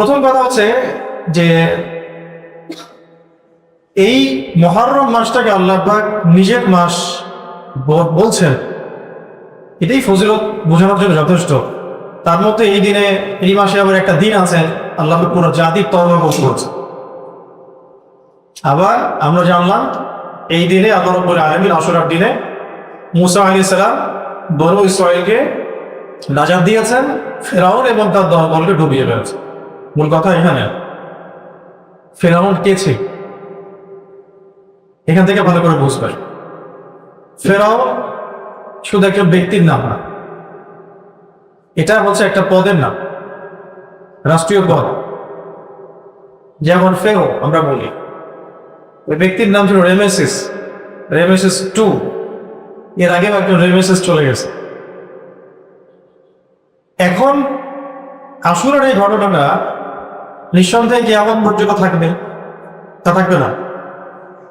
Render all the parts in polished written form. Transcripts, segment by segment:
প্রথম কথা হচ্ছে যে এই মুহররম মাসটাকে আল্লাহ পাক নিজের মাস বলছেন, এটাই ফজিলত বোঝানোর জন্য যথেষ্ট। তার মধ্যে এই দিনে, এই মাসে আবার একটা দিন আছে আল্লাহ পাক পুরো জাতির তওবা কবুল করেছে। আবার আমরা জানলাম এই দিনে আল্লাহ রাব্বুল আলামিন আশুরার দিনে মুসা আলাইহিস সালাম বনু ইসরাঈলকে নাজাত দিয়েছেন, ফেরাউন এবং তার দলকে ডুবিয়ে ফেলেছে। মূল কথা এখানে ফেরাউন কে ছিল এখান থেকে ভালো করে বুঝবেন। ফেরাউন শুধু একটা ব্যক্তির নাম না, এটা হচ্ছে একটা পদের নাম, রাষ্ট্রীয় পদ। যেমন ফেরো আমরা বলি, ওই ব্যক্তির নাম ছিল রেমেসিস, রেমেসিস 2। এর আগেও একটা রেমেসিস চলে গেছে। এখন আশুরার এই ঘটনাটা নিঃসন্দেহে কিয়ামত পর্যন্ত থাকবে, তা থাকবে না,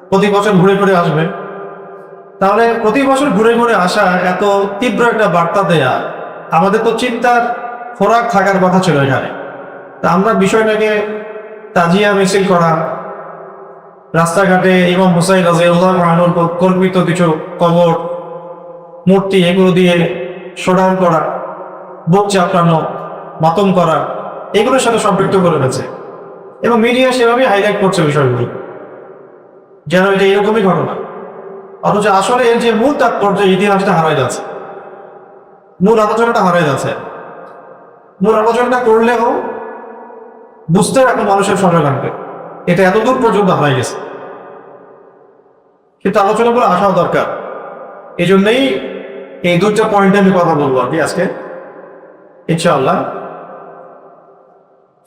প্রতি বছর ঘুরে ঘুরে আসবে। তাহলে প্রতি বছর ঘুরে ঘুরে আসা, এত তীব্র একটা বার্তা দেয়া, আমাদের তো চিন্তার খোরাক থাকার কথা ছিল এখানে। তা আমরা বিষয়টাকে তাজিয়া মিছিল করা, রাস্তাঘাটে ইমাম হুসাইন রাদিয়াল্লাহু আনহুর কল্পিত কিছু কবর, মূর্তি, এগুলো দিয়ে শোডাউন করা, বুক চাপড়ানো, মাতম করা, এগুলোর সাথে সম্পৃক্ত করে ফেলেছে এবং মিডিয়া সেভাবে হাইলাইট করছে বিষয়গুলো যেন এটা এরকমই ঘটনা। অথচ আসলে এর যে মূল তাৎপর্য, ইতিহাসটা হারাই যাচ্ছে, মূল আলোচনাটা হারাই যাচ্ছে। মূল আলোচনাটা করলেও বুঝতে এখন মানুষের সময় লাগবে, এটা এতদূর পর্যন্ত হারাই গেছে। কিন্তু আলোচনাগুলো আসাও দরকার। এই জন্যই এই দুইটা পয়েন্টে আমি কথা বলবো আর কি আজকে ইনশাআল্লাহ।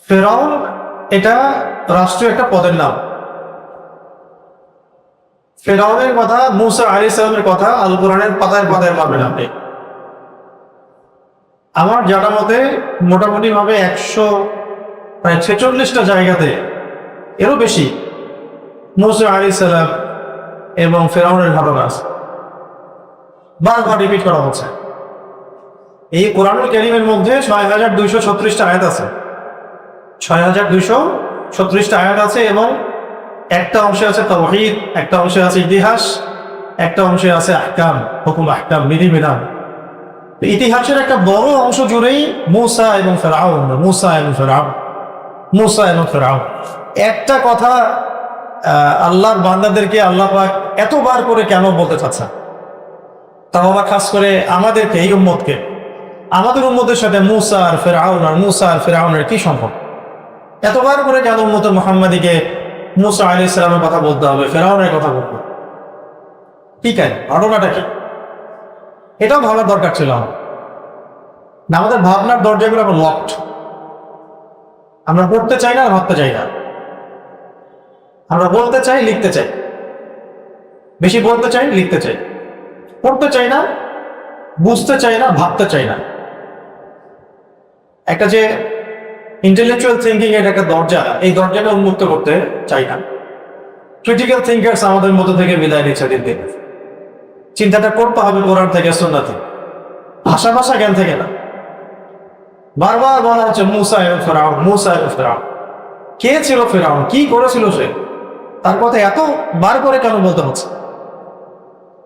ফেরাউন এটা রাষ্ট্রীয় একটা পদের নাম। ফেরাউনের কথা, মুসা আলাইহিস সালামের কথা আল কোরআনের পাতায় পাতায় পাবেন আপনি। আমার জানা মতে মোটামুটি ভাবে 146টা জায়গাতে, এরও বেশি, মুসা আলাইহিস সালাম এবং ফেরাউনের ঘটনা আছে, বারবার রিপিট করা হচ্ছে। এই কোরআনুল কারীমের মধ্যে 6236টা আয়াত আছে, 6236টা আয়াত আছে এবং একটা অংশে আছে তাওহীদ, একটা অংশে আছে ইতিহাস, একটা অংশে আছে আহকাম, হুকুম, আহকাম, বিধিবিধান। ইতিহাসের একটা বড় অংশ জুড়েই মুসা এবং ফেরাউন, মুসা এবং ফেরাউন, মুসা এবং ফেরাউন। একটা কথা আল্লাহর বান্দাদেরকে আল্লাহ পাক এতবার করে কেন বলতে চাচ্ছেন? তাও আবার খাস করে আমাদেরকে, এই উম্মতকে, আমাদের উম্মতের সাথে মুসা আর ফেরাউন আর মুসা আর ফেরাউনের কি সম্পর্ক? এতবার করে কেন উম্মত মুহাম্মাদীকে মুসা আলাইহিস সালামের কথা বলতে হবে, ফেরাউনের কথা বলতে? ঠিক আছে, ঘটনাটা কি এটাও ভাবার দরকার ছিল আমার। না, আমাদের ভাবনার দরজাগুলো এখন লকড। আমরা পড়তে চাই না, ভাবতে চাই না। আমরা বলতে চাই, লিখতে চাই, বেশি বলতে চাই, লিখতে চাই, পড়তে চাই না, বুঝতে চাই না, ভাবতে চাই না। একটা যে ইন্টেলেকচুয়াল থিঙ্কিং এর একটা দরজা, এই দরজাটা উন্মুক্ত করতে চাই না। ক্রিটিক্যাল থিঙ্কার্স আমাদের মধ্যে থেকে বিদায় নিচ্ছে দিন দিন। চিন্তাটা করতে হবে কোরআন থেকে, সুন্নাহ থেকে, ভাষা জ্ঞান থেকে না। বারবার বলা হচ্ছে মুসা এবং ফেরাউন, মুসা এবং ফেরাউন। কে ছিল ফেরাউন? কি করেছিল সে? তার কথা এত বার করে কেন বলতে হচ্ছে?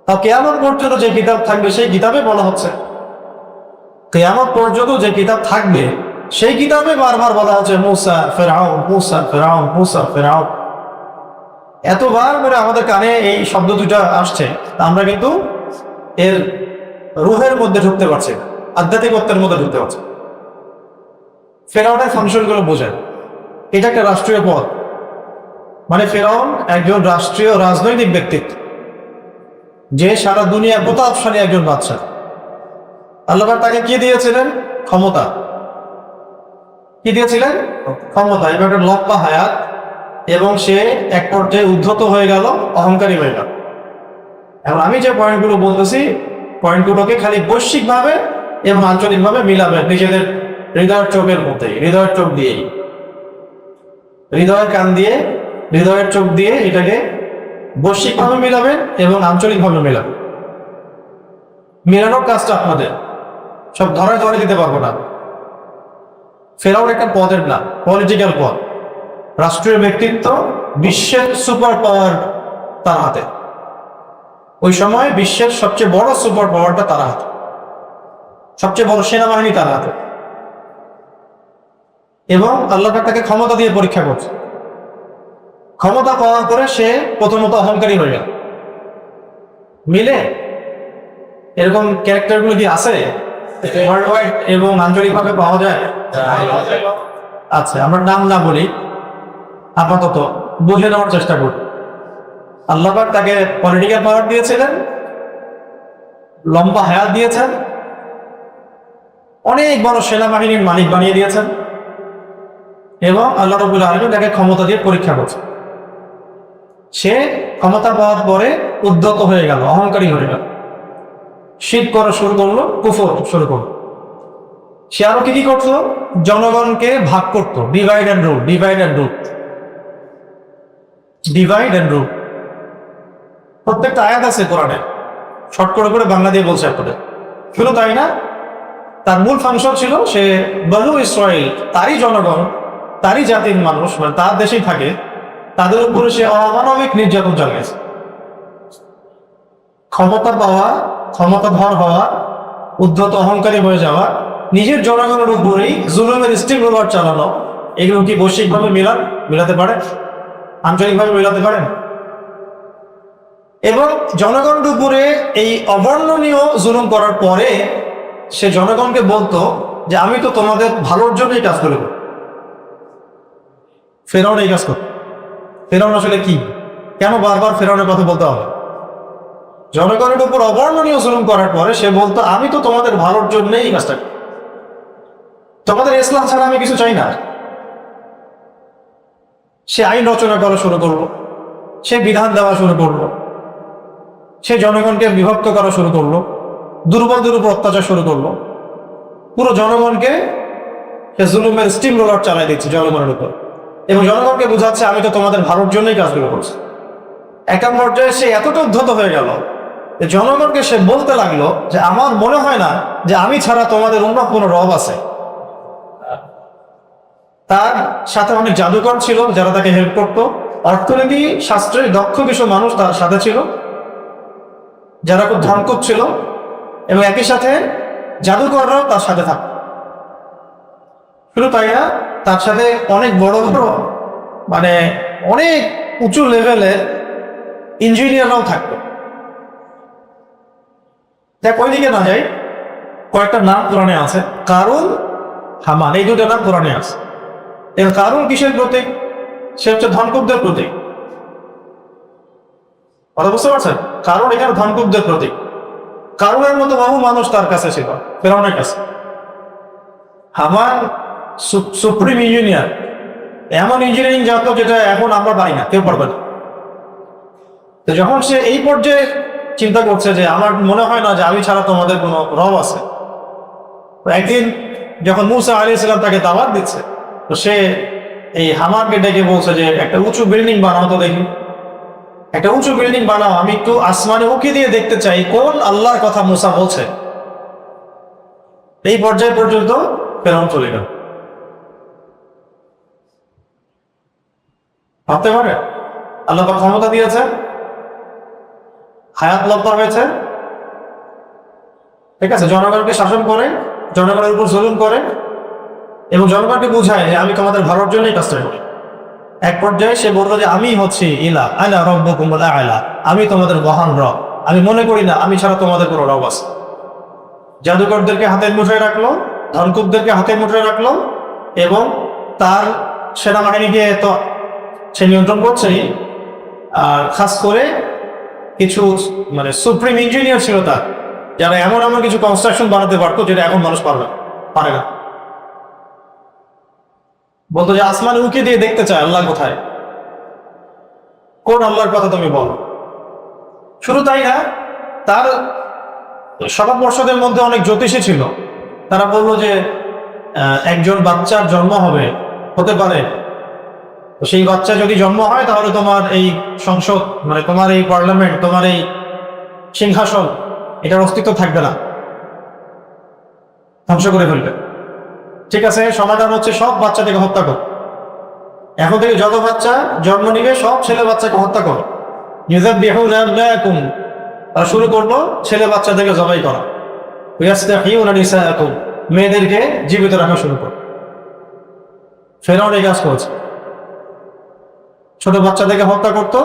তা কিয়ামত পর্যন্ত যে কিতাব থাকবে সেই কিতাবে বলা হচ্ছে, কিয়ামত পর্যন্ত যে কিতাব থাকবে সেই কিতাবে বারবার বলা হচ্ছে মুসা ফেরাউন, মুসা ফেরাউন, মুসা ফেরাউন। এতবার করে আমাদের কানে এই শব্দ দুটা আসছে, আমরা কিন্তু এর রুহের মধ্যে ঢুকতে পারছি, আধ্যাত্মিকতার মধ্যে ঢুকতে পারছি। ফেরাউনের ফাংশনগুলো বোঝেন। এটা একটা রাষ্ট্রীয় পদ, মানে ফেরাউন একজন রাষ্ট্রীয় রাজনৈতিক ব্যক্তিত্ব, যে সারা দুনিয়া প্রতাপশালী একজন বাদশা। আল্লাহ তাকে কি দিয়েছিলেন? ক্ষমতা। কি দিয়েছিলেন? ক্ষমতা এবং একটা লম্বা হায়াত, এবং সে এক পর্যায়ে উদ্ধত হয়ে গেল, অহংকারী হয়ে গেল। এখন আমি যে পয়েন্টগুলো বলতেছি, পয়েন্টগুলোকে খালি বৈশ্বিকভাবে এবং আঞ্চলিকভাবে মিলাবেন নিজেদের হৃদয়ের চোখের মধ্যে, হৃদয়ের চোখ দিয়েই, হৃদয়ের কান দিয়ে, হৃদয়ের চোখ দিয়ে এটাকে বৈশ্বিকভাবে মিলাবেন এবং আঞ্চলিকভাবে মিলাবেন। মিলানোর কাজটা আপনাদের, সব ধরে ধরে দিতে পারবো না। ফেরাউন একটা পদের নাম, পলিটিক্যাল পদ, রাষ্ট্রীয় ব্যক্তিত্ব, বিশ্বের সুপার পাওয়ার তার হাতে। ওই সময় বিশ্বের সবচেয়ে বড় সুপার পাওয়ারটা তার হাতে, সবচেয়ে বড় সেনাবাহিনী তার হাতে। এবং আল্লাহ তাকে ক্ষমতা দিয়ে পরীক্ষা করছে। ক্ষমতা পাওয়ার পরে সে প্রথমত অহংকারী হয়ে গেল। মিলে এরকম ক্যারেক্টারগুলো কি আছে ওয়ার্ল্ড ওয়াইড এবং আঞ্চলিকভাবে পাওয়া যায়? আচ্ছা, আমরা নাম না বলি, আপাতত বুঝে নেওয়ার চেষ্টা করি। আল্লাহ পাক তাকে পলিটিক্যাল পাওয়ার দিয়েছিলেন, লম্বা হায়াত দিয়েছেন, অনেক বড় সেনাবাহিনীর মালিক বানিয়ে দিয়েছেন, এবং আল্লাহ রাব্বুল আলামিন তাকে ক্ষমতা দিয়ে পরীক্ষা করছে। সে ক্ষমতা পাওয়ার পরে উদ্ধত হয়ে গেল, অহংকারী হয়ে গেল, শিরক করা শুরু করলো, কুফর শুরু করলো। সে আরো কি কি করতো? জনগণকে ভাগ করতো, divide and rule, divide and rule, divide and rule. প্রত্যেকটা আয়াত আছে কোরআনে, শর্ট করে বাংলা দিয়ে বলছে আপনাদের। শুধু তাই না, তার মূল ফাংশন ছিল সে বনু ইসরাইল, তারই জনগণ, তারই জাতির মানুষ, মানে তার দেশেই থাকে, তাদের উপরে সে অমানবিক নির্যাতন চালিয়েছে। ক্ষমতা পাওয়া, ক্ষমতাধর হওয়া, উদ্ধত অহংকারী হয়ে যাওয়া, নিজের জনগণের উপরেই জুলুমের স্টিম রোলার চালানো, এগুলো কি বৈশ্বিকভাবে মিলাতে পারে? আঞ্চলিকভাবে মিলাতে পারেন? এবং জনগণের উপরে এই অবর্ণনীয় জুলুম করার পরে সে জনগণকে বলতো যে আমি তো তোমাদের ভালোর জন্যই কাজ করব। ফেরাউন এই কাজ করত। ফেরাউন আসলে কি, কেন বারবার ফেরাউনের কথা বলতে হবে? জনগণের উপর অবর্ণনীয় জুলুম করার পরে সে বলতো আমি তো তোমাদের ভালোর জন্যই এই কাজটা করি, তোমাদের ইসলাম ছাড়া আমি কিছু চাই না। সে আইন রচনা করা শুরু করলো, সে বিধান দেওয়া শুরু করলো, সে জনগণকে বিভক্ত করা শুরু করলো, দুর্বলদের উপর অত্যাচার শুরু করলো, পুরো জনগণকে সে জুলুমের স্টিম রোলার চালাই দিচ্ছে জনগণের উপর, এবং জনগণকে বোঝাচ্ছে আমি তো তোমাদের ভালোর জন্যই কাজগুলো করছি। একটা পর্যায়ে সে এতটা উদ্ধত হয়ে গেল যে জনগণকে সে বলতে লাগলো যে আমার মনে হয় না যে আমি ছাড়া তোমাদের অন্য কোনো রব আছে। তার সাথে অনেক জাদুকর ছিল যারা তাকে হেল্প করতো, অর্থনীতি শাস্ত্রে দক্ষ কিছু মানুষ তার সাথে ছিল যারা খুব ধনকুপ ছিল, এবং একই সাথে জাদুকররাও তার সাথে থাকত। শুধু তাই না, তার সাথে অনেক বড় বড় মানে অনেক উঁচু লেভেলের ইঞ্জিনিয়াররাও থাকতো। দেখ ওই দিকে না যাই, কয়েকটা নাম কোরআনে আছে, কারুন, হামান, এই দুটো নাম কোরআনে আছে। এবং কারুন কিসের প্রতীক? সে হচ্ছে ধনকুবদের প্রতীক। কথা বুঝতে পারছেন? কারণ এখানে ধনকুবদের প্রতীক। কারুনের মতো বহু মানুষ তার কাছে ছিল, ফেরাউনের কাছে। হামান সুপ্রিম ইঞ্জিনিয়ার, এমন ইঞ্জিনিয়ারিং জাত যেটা এখন আমরা পাই না, কেউ পারবে না। তো যখন সে এই পর্যায়ে চিন্তা করছে যে আমার মনে হয় না যে আমি ছাড়া তোমাদের কোনো রব আছে, তো একদিন যখন মুসা আলাইহিস সালাম তাকে দাওয়াত দিচ্ছে, তো সে এই হামানকে ডেকে বলছে যে একটা উঁচু বিল্ডিং বানাও তো দেখি, একটা উঁচু বিল্ডিং বানাও, আমি একটু আসমানে উঁকি দিয়ে দেখতে চাই কোন আল্লাহর কথা মুসা বলছে। এই পর্যায় পর্যন্ত ফেরাউন চলে গেল। ভাবতে পারে আল্লাহ ক্ষমতা দিয়েছে, হায়াত লব্ধ হয়েছে, ঠিক আছে, জনগণকে শাসন করে, জনগণের উপর জুলুম করে, এবং জনগণকে বুঝায় যে আমি তোমাদের ভালোর জন্যই কাজটা করি। এক পর্যায়ে সে বললো যে আমি হচ্ছি ইলা আনা রব্বুকুমুল আ'লা, আমি তোমাদের মহান রব, আমি মনে করি না আমি ছাড়া তোমাদের কোনো রব আছে। জাদুকরদেরকে হাতের মুঠোয় রাখলো, ধনকুবদেরকে হাতের মুঠোয় রাখলো, এবং তার সেনাবাহিনীকে তো সে নিয়ন্ত্রণ করছেই, আর খাস করে কিছু মানে সুপ্রিম ইঞ্জিনিয়ার ছিল তার, যারা এমন এমন কিছু কনস্ট্রাকশন বানাতে পারতো যেটা এখন মানুষ পারে না। বলতো যে আসমানে উঁকি দিয়ে দেখতে চায় আল্লাহ কোথায়, কোন আল্লাহর কথা তুমি বলো। শুধু তাই না, তার সভা পর্ষদের মধ্যে অনেক জ্যোতিষী ছিল, তারা বললো যে একজন বাচ্চার জন্ম হতে পারে, তো সেই বাচ্চা যদি জন্ম হয় তাহলে তোমার এই সংসদ, মানে তোমার এই পার্লামেন্ট, তোমার এই সিংহাসন, এটার অস্তিত্ব থাকবে না, ধ্বংস করে ফেলবে। ঠিক আছে, সমাধান হচ্ছে সব বাচ্চাদেরকে হত্যা করো। এখন থেকে যত বাচ্চা জন্ম নিবে সব ছেলে বাচ্চাকে হত্যা করো। ইউযাববিহুনা আবনাআকুম, আর শুরু করবো ছেলে বাচ্চাদেরকে জবাই করা। ওয়ায়াস্তাহয়ুনা নিসাআকুম, মেয়েদেরকে জীবিত রাখা শুরু করো। ফেরাউন এই কাজ করেছে, ছোট বাচ্চাদেরকে হত্যা করতো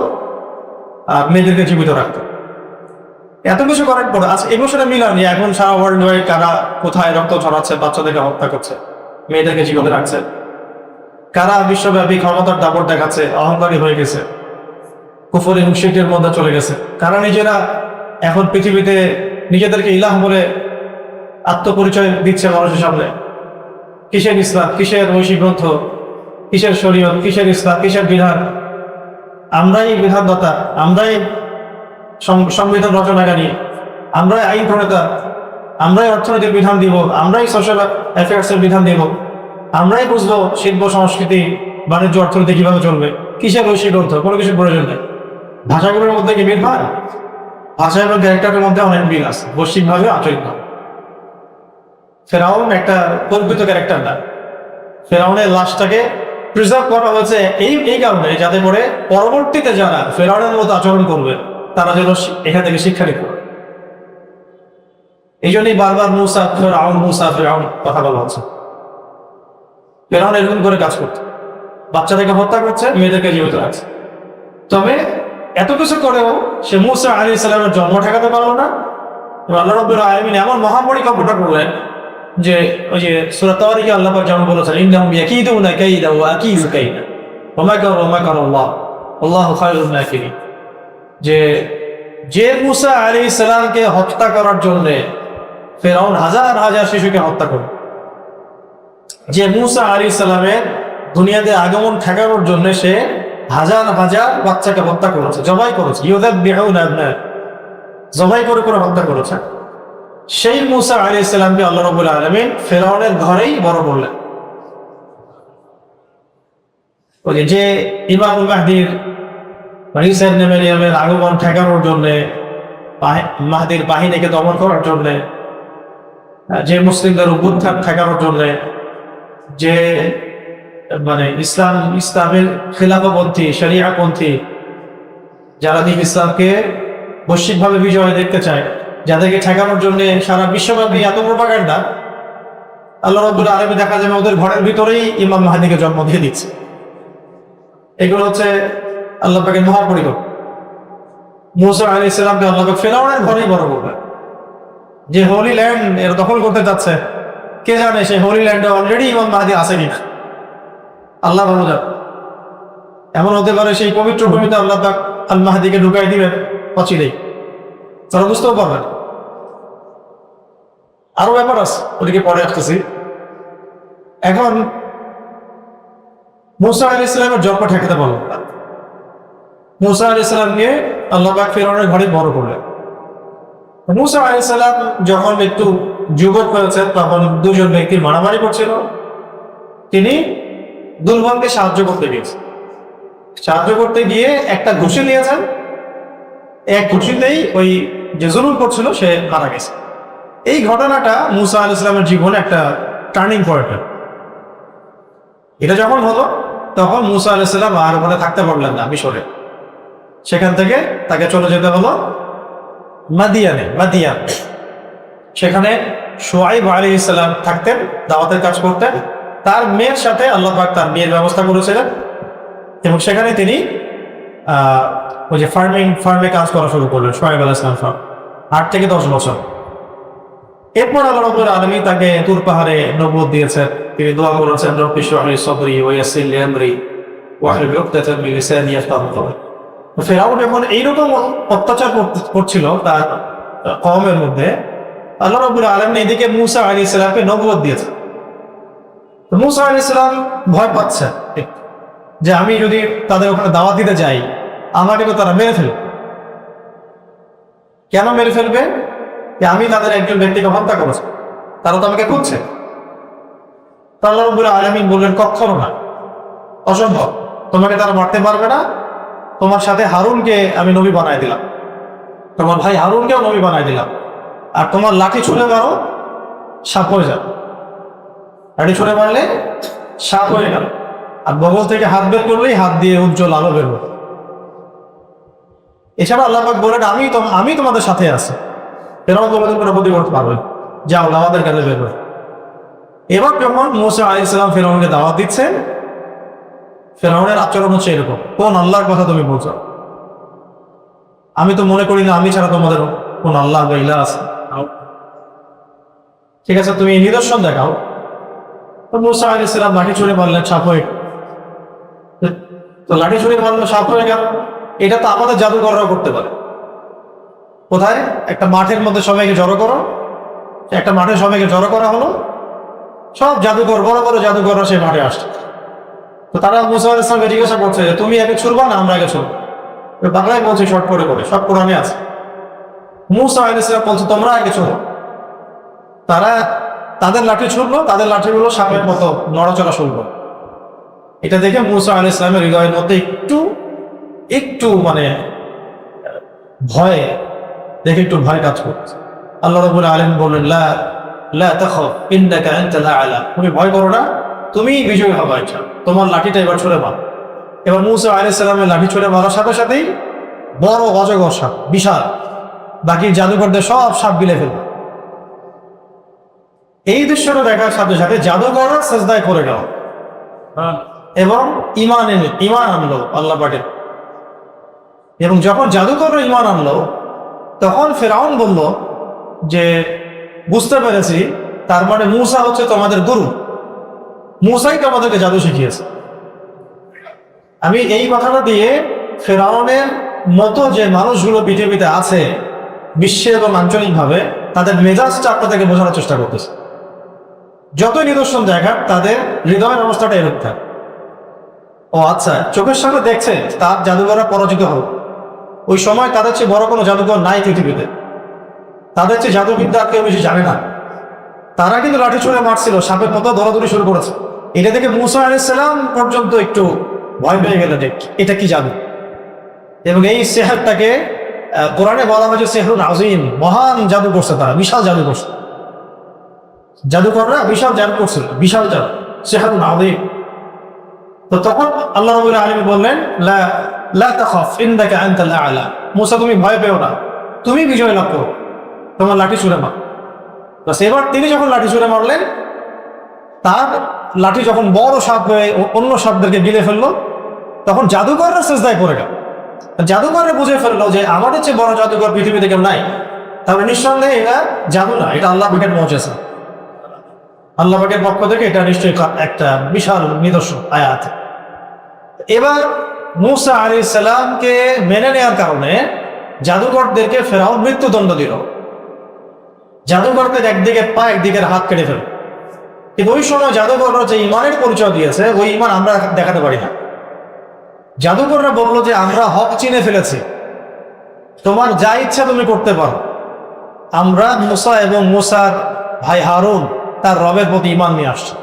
আর মেয়েদেরকে জীবিত রাখতো। এত কিছু করার পর আজ এই বছরে মিলান এখন সারা ওয়ার্ল্ড ওয়াইড কারা কোথায় রক্ত ছড়াচ্ছে, বাচ্চাদেরকে হত্যা করছে, মেয়েদেরকে জীবিত রাখছে, কারা বিশ্বব্যাপী ক্ষমতার দাপট দেখাচ্ছে, অহংকারী হয়ে গেছে, কুফরি মুশরিকের মধ্যে চলে গেছে, কারা নিজেরা এখন পৃথিবীতে নিজেদেরকে ইলাহ বলে আত্মপরিচয় দিচ্ছে মানুষের সামনে। কিসের ইসলাম, কিসের ঐশী গ্রন্থ, কিসের শরীয়ত, কিসের ইসলাম, কিসের বিধান? আমরাই বিধানদাতা, আমরাই সংবিধান রচনাকারী, আমরাই আইন প্রণেতা, আমরাই অর্থনীতির বিধান দিব, আমরাই সোশ্যাল অ্যাফেয়ার্সের বিধান দিব, আমরাই বুঝবো শিল্প সংস্কৃতি বাণিজ্য অর্থনীতি কিভাবে চলবে। কিসের ঐশী গ্রন্থ? কোনো কিছুর প্রয়োজন নেই। ভাষাগুলোর মধ্যে কি মিল হয়? ভাষা এবং ক্যারেক্টারের মধ্যে অনেক মিল আছে, বৈশ্বিকভাবে আচরিতভাবে। ফেরাউন একটা কল্পিত ক্যারেক্টার না, ফেরাউনের লাশটাকে প্রিজার্ভ করা হয়েছে এই কারণে যাতে করে পরবর্তীতে যারা ফেরাউনের মতো আচরণ করবে তারা যেন এখান থেকে শিক্ষা নিতে পারে। এই জন্যই বারবার মুসা ফেরাউন কথা বলা হচ্ছে। ফেরাউন এরকম করে কাজ করছে, বাচ্চাদেরকে হত্যা করছে, মেয়েদেরকে জীবিত রাখছে। তবে এত কিছু করেও সে মুসা আলাইহিস সালামের জন্ম ঠেকাতে পারলো না। আল্লাহ রাব্বুল আলামিন এমন মহাপরিকল্পনা করলেন যে ওই যে সূরা তাওরাকে আল্লাহ পাক যেমন বলেছেন, ইন্নাহুম ইয়াকিদুনা কাইদা ওয়া আকিদু কাইদা ওয়া মাকারা আল্লাহ আল্লাহু খায়রুল মাকিরিন। যে মুসা আলাইহিস সালামকে হত্যা করার জন্য ফেরাউন হাজার হাজার শিশুকে হত্যা করল, যে মুসা আলাইহিস সালামের দুনিয়াতে আগমন ঠেকানোর জন্য সে হাজার হাজার বাচ্চাকে হত্যা করেছে, জবাই করেছে, ইউযাববিহুনা আবনাআকুম, জবাই করে করে হত্যা করেছে, সেই মুসা আলাইহিস সালামকে আল্লাহ রাব্বুল আলামিন ফেরাউনের ঘরেই বড় করলেন। ওই যে ইমামুল মাহদির ঈসা ইবনে মারইয়ামের আগমন ঠেকানোর জন্য, মাহদির বাহিনীকে দমন করার জন্য, যে মুসলিমদের উত্থান ঠেকানোর জন্য, যে মানে ইসলামের খিলাফাপন্থী শরিয়াপন্থী যারা দিন ইসলামকে বৈশ্বিকভাবে বিজয় দেখতে চায়, যাদেরকে ঠেকানোর জন্য সারা বিশ্বব্যাপী এত প্রোপাগান্ডা, আল্লাহ রাব্বুল আলামিন দেখা যাবে ওদের ঘরের ভিতরেই ইমাম মাহদিকে জন্ম দিয়ে দিচ্ছে। এগুলো হচ্ছে আল্লাহ পাকের মহাপরিকল্পনা। মুসা আলাইহিস সালামকে আল্লাহ পাক ফেরাউনের ঘরেই বড় করলেন। যে হোলি ল্যান্ড এর দখল করতে যাচ্ছে, কে জানে সেই হোলি ল্যান্ডে অলরেডি ইমাম মাহদি আছে কিনা, আল্লাহ ভালো জানে। এমন হতে পারে সেই পবিত্র ভূমিতে আল্লাহ পাক আল মাহদিকে ঢুকাই দিবেন অচিরেই, তারা বুঝতেও পারবেন। আরো ব্যাপার আছে, ওদিকে পরে আসতেছি। এখন মুসা আলাইহিস সালামের জন্ম ঠেকাতে পারল না। মুসা আলাইহিস সালামকে আল্লাহ পাক ফেরাউনের ঘরে বড় করলেন। মুসা আলাইহিস সালাম যখন একটু যুবক হয়েছেন তখন দুজন ব্যক্তি মারামারি করছিল, তিনি দুর্বলকে সাহায্য করতে গিয়েছেন। সাহায্য করতে গিয়ে একটা ঘুষি নিয়েছেন, এক ঘুষিতেই ওই যে জুলুম করছিল সে মারা গেছে। এই ঘটনাটা মুসা আলাইহিস সালামের জীবনে একটা টার্নিং পয়েন্ট। এটা যখন হলো তখন মুসা আলাইহিস সালাম আর ওখানে থাকতে পারলেন না মিশরে, সেখান থেকে তাকে চলে যেতে হলো মাদিয়ান। সেখানে শুআইব আলাইহিস সালাম থাকতেন, দাওয়াতের কাজ করতেন। তার মেয়ের সাথে আল্লাহ পাক তার বিয়ের ব্যবস্থা করেছিলেন এবং সেখানে তিনি ওই যে ফার্মে কাজ করা শুরু করলেন শুআইব আলাইহিস সালাম 8 থেকে 10 বছর। এরপর আল্লাহ রাব্বুল আলামিন তাকে তুর পাহাড়ে নবুয়ত দিয়েছেন। তিনি দোয়া করেছেন, রব্বি ইশরাহ লি সাদরি ওয়া ইয়াসসির লি আমরি ওয়াহলুল উকদাতাম মিন লিসানি ইয়াফকাহু কওলি। ফেরাউন যখন এইরকম অত্যাচার করছিল তার কওমের মধ্যে, আল্লাহ রাব্বুল আলামিন এদিকে মুসা আলাইহিস সালামকে নবুয়ত দিয়েছেন। মুসা আলাইহিস সালাম ভয় পাচ্ছেন যে আমি যদি তাদের ওখানে দাওয়াত দিতে যাই আমাকে তো তারা মেরে ফেলবে। কেন মেরে ফেলবে? আমি তাদের একজন ব্যক্তিকে হত্যা করেছি, তারা তো আমাকে খুঁজছে। আল্লাহ রাব্বুল আলামিন বললেন, কখনো না, অসম্ভব, তোমাকে তারা মারতে পারবে না। তোমার সাথে হারুনকে আমি নবী বানাই দিলাম, তোমার ভাই হারুনকেও নবী বানাই দিলাম, আর তোমার লাঠি ছুঁড়ে মারো, সাপ হয়ে যাবে। লাঠি ছুঁড়ে মারলে সাপ হয়ে গেল, আর বগল থেকে হাত বের করলেই হাত দিয়ে উজ্জ্বল আলো বের হবে। এছাড়া আল্লাহ পাক বলেন আমি তোমাদের সাথে আছি, এরাও তোমাদের কোনো ক্ষতি করতে পারবে, যাও আমাদের কাছে বের হবে। এবার যখন মুসা আলাইহিস সালাম ফেরাউনকে দাওয়াত দিচ্ছেন, ফেরাউনের আচরণ হচ্ছে এরকম, কোন আল্লাহর কথা তুমি বলছো? আমি তো মনে করি না আমি ছাড়া তোমাদের কোন আল্লাহ বা ইলাহ আছে। ঠিক আছে, তুমি নিদর্শন দেখাও। তো মুসা আলাইহিস সালাম লাঠি ছুঁড়ে মারলেন, সাপ হয়ে, তো লাঠি ছুঁড়ে মারলো সাপ হয়ে গেল। এটা তো আমাদের জাদুঘররাও করতে পারে। কোথায়? একটা মাঠের মধ্যে সবাইকে জড়ো করো, একটা মাঠে সবাইকে জড়ো করা হলো, সব জাদুঘর, বড় বড় জাদুঘররা সেই মাঠে আসছে। তো তারা মুসা আলাইহিস সালামকে জিজ্ঞাসা করছে যে তুমি আগে ছুড়বা না আমরা আগে ছুড়বো? বাংলায় বলছে শর্ট করে, সব কোরআনে আছে। মুসা আলাইহিস সালাম বলছে তোমরা আগে ছুড়ো। তারা তাদের লাঠি ছুড়লো, তাদের লাঠিগুলো সাপের মতো নড়াচড়া শুরু করলো। এটা দেখে মুসা আলাইহিস সালামের হৃদয়ের মধ্যে একটু একটু মানে ভয় দেখে একটু ভয় কাজ করছে। আল্লাহ রাব্বুল আলামিন বললেন লা লা তাখাফ ইন্নাকা আনতাল আ'লা, তুমি ভয় করো না, তুমি বিজয়ী হবে, ইচ্ছা তোমার লাঠিটা এবার ছুঁড়ে মারো। এবার মুসা আলাইহিস সালামের লাঠি ছুঁড়ে মারার সাথে সাথেই বড় অজগর সাপ, বিশাল, বাকি জাদুঘরদের সব সাপ গিলে ফেলবে। এই দৃশ্যটা দেখার সাথে সাথে জাদুঘররা সেজদায় পড়ে গেল এবং ঈমান আনলো আল্লাহ পাকের। এবং যখন জাদুঘররা ঈমান আনলো, তখন ফেরাউন বলল যে বুঝতে পেরেছি, তার মানে মূসা হচ্ছে তোমাদের গুরু, মূসাই তোমাদেরকে জাদু শিখিয়েছে। আমি এই কথাটা দিয়ে ফেরাউনের মতো যে মানুষগুলো পৃথিবীতে আছে বিশ্বে এবং আঞ্চলিকভাবে, তাদের মেজাজটা আপনাদেরকে বোঝানোর চেষ্টা করতেছে। যতই নিদর্শন দেখাক তাদের হৃদয়ের অবস্থাটা এরকম থাকে। ও আচ্ছা, চোখের সামনে দেখছে তার জাদুঘররা পরাজিত হবে, ওই সময় তাদের চেয়ে বড় কোনো জাদুঘর নাই পৃথিবীতে, তাদের চেয়ে জাদুবিদ্যা কেউ বেশি জানে না। তারা কিন্তু লাঠি ছুঁড়ে মারছিল, সাপের মতো দৌড়াদৌড়ি শুরু করেছে। এটা থেকে মুসা আলাইহিস সালাম পর্যন্ত একটু ভয় পেয়ে গেল যে এটা কি জাদু। এবং এই সেহরটাকে কোরআনে বলা হয়েছে সেহরুন আযীম, মহান জাদু করছে তারা, বিশাল জাদু করছে। জাদুকররা বিশাল জাদু করছিল, বিশাল জাদু, সেহরুন আযীম। তো তখন আল্লাহ রাব্বুল আলামিন বললেন লা লা তাখাফ ইন্নাকা আনতাল আ'লা, মুসা তুমি ভয় পেও না, তুমি বিজয় লাভ করো, তোমার লাঠি ছুঁড়ে মার। বাস এবার তিনি যখন লাঠি ছুঁড়ে মারলেন, তার লাঠি যখন বড় সাপ হয়ে অন্য সাপদেরকে গিলে ফেললো, তখন জাদুকররা সেজদায় পড়ে গেল। জাদুকররা বুঝে ফেললো যে আমাদের চেয়ে বড় জাদুকর পৃথিবীতে কেউ নাই, তাহলে নিঃসন্দেহে এটা জাদু না, এটা আল্লাহ পাকের মুজিজা, আল্লাহ পাকের পক্ষ থেকে এটা নিশ্চয়ই একটা বিশাল নিদর্শন, আয়াত। এবার মুসা আলাইহিস সালামকে মেনে নেওয়ার কারণে জাদুকরদেরকে ফেরাউন মৃত্যুদণ্ড দিল। জাদুকরদের একদিকে পা একদিকের হাত কেটে ফেল। কিন্তু ওই সময় জাদুকররা যে ইমানের পরিচয় দিয়েছে, ওই ইমান আমরা দেখাতে পারি না। জাদুকররা বললো যে আমরা হক চিনে ফেলেছি, তোমার যা ইচ্ছা তুমি করতে পারো। আমরা মুসা এবং মুসার ভাই হারুন তার রবের প্রতি ইমান নিয়ে আসছে,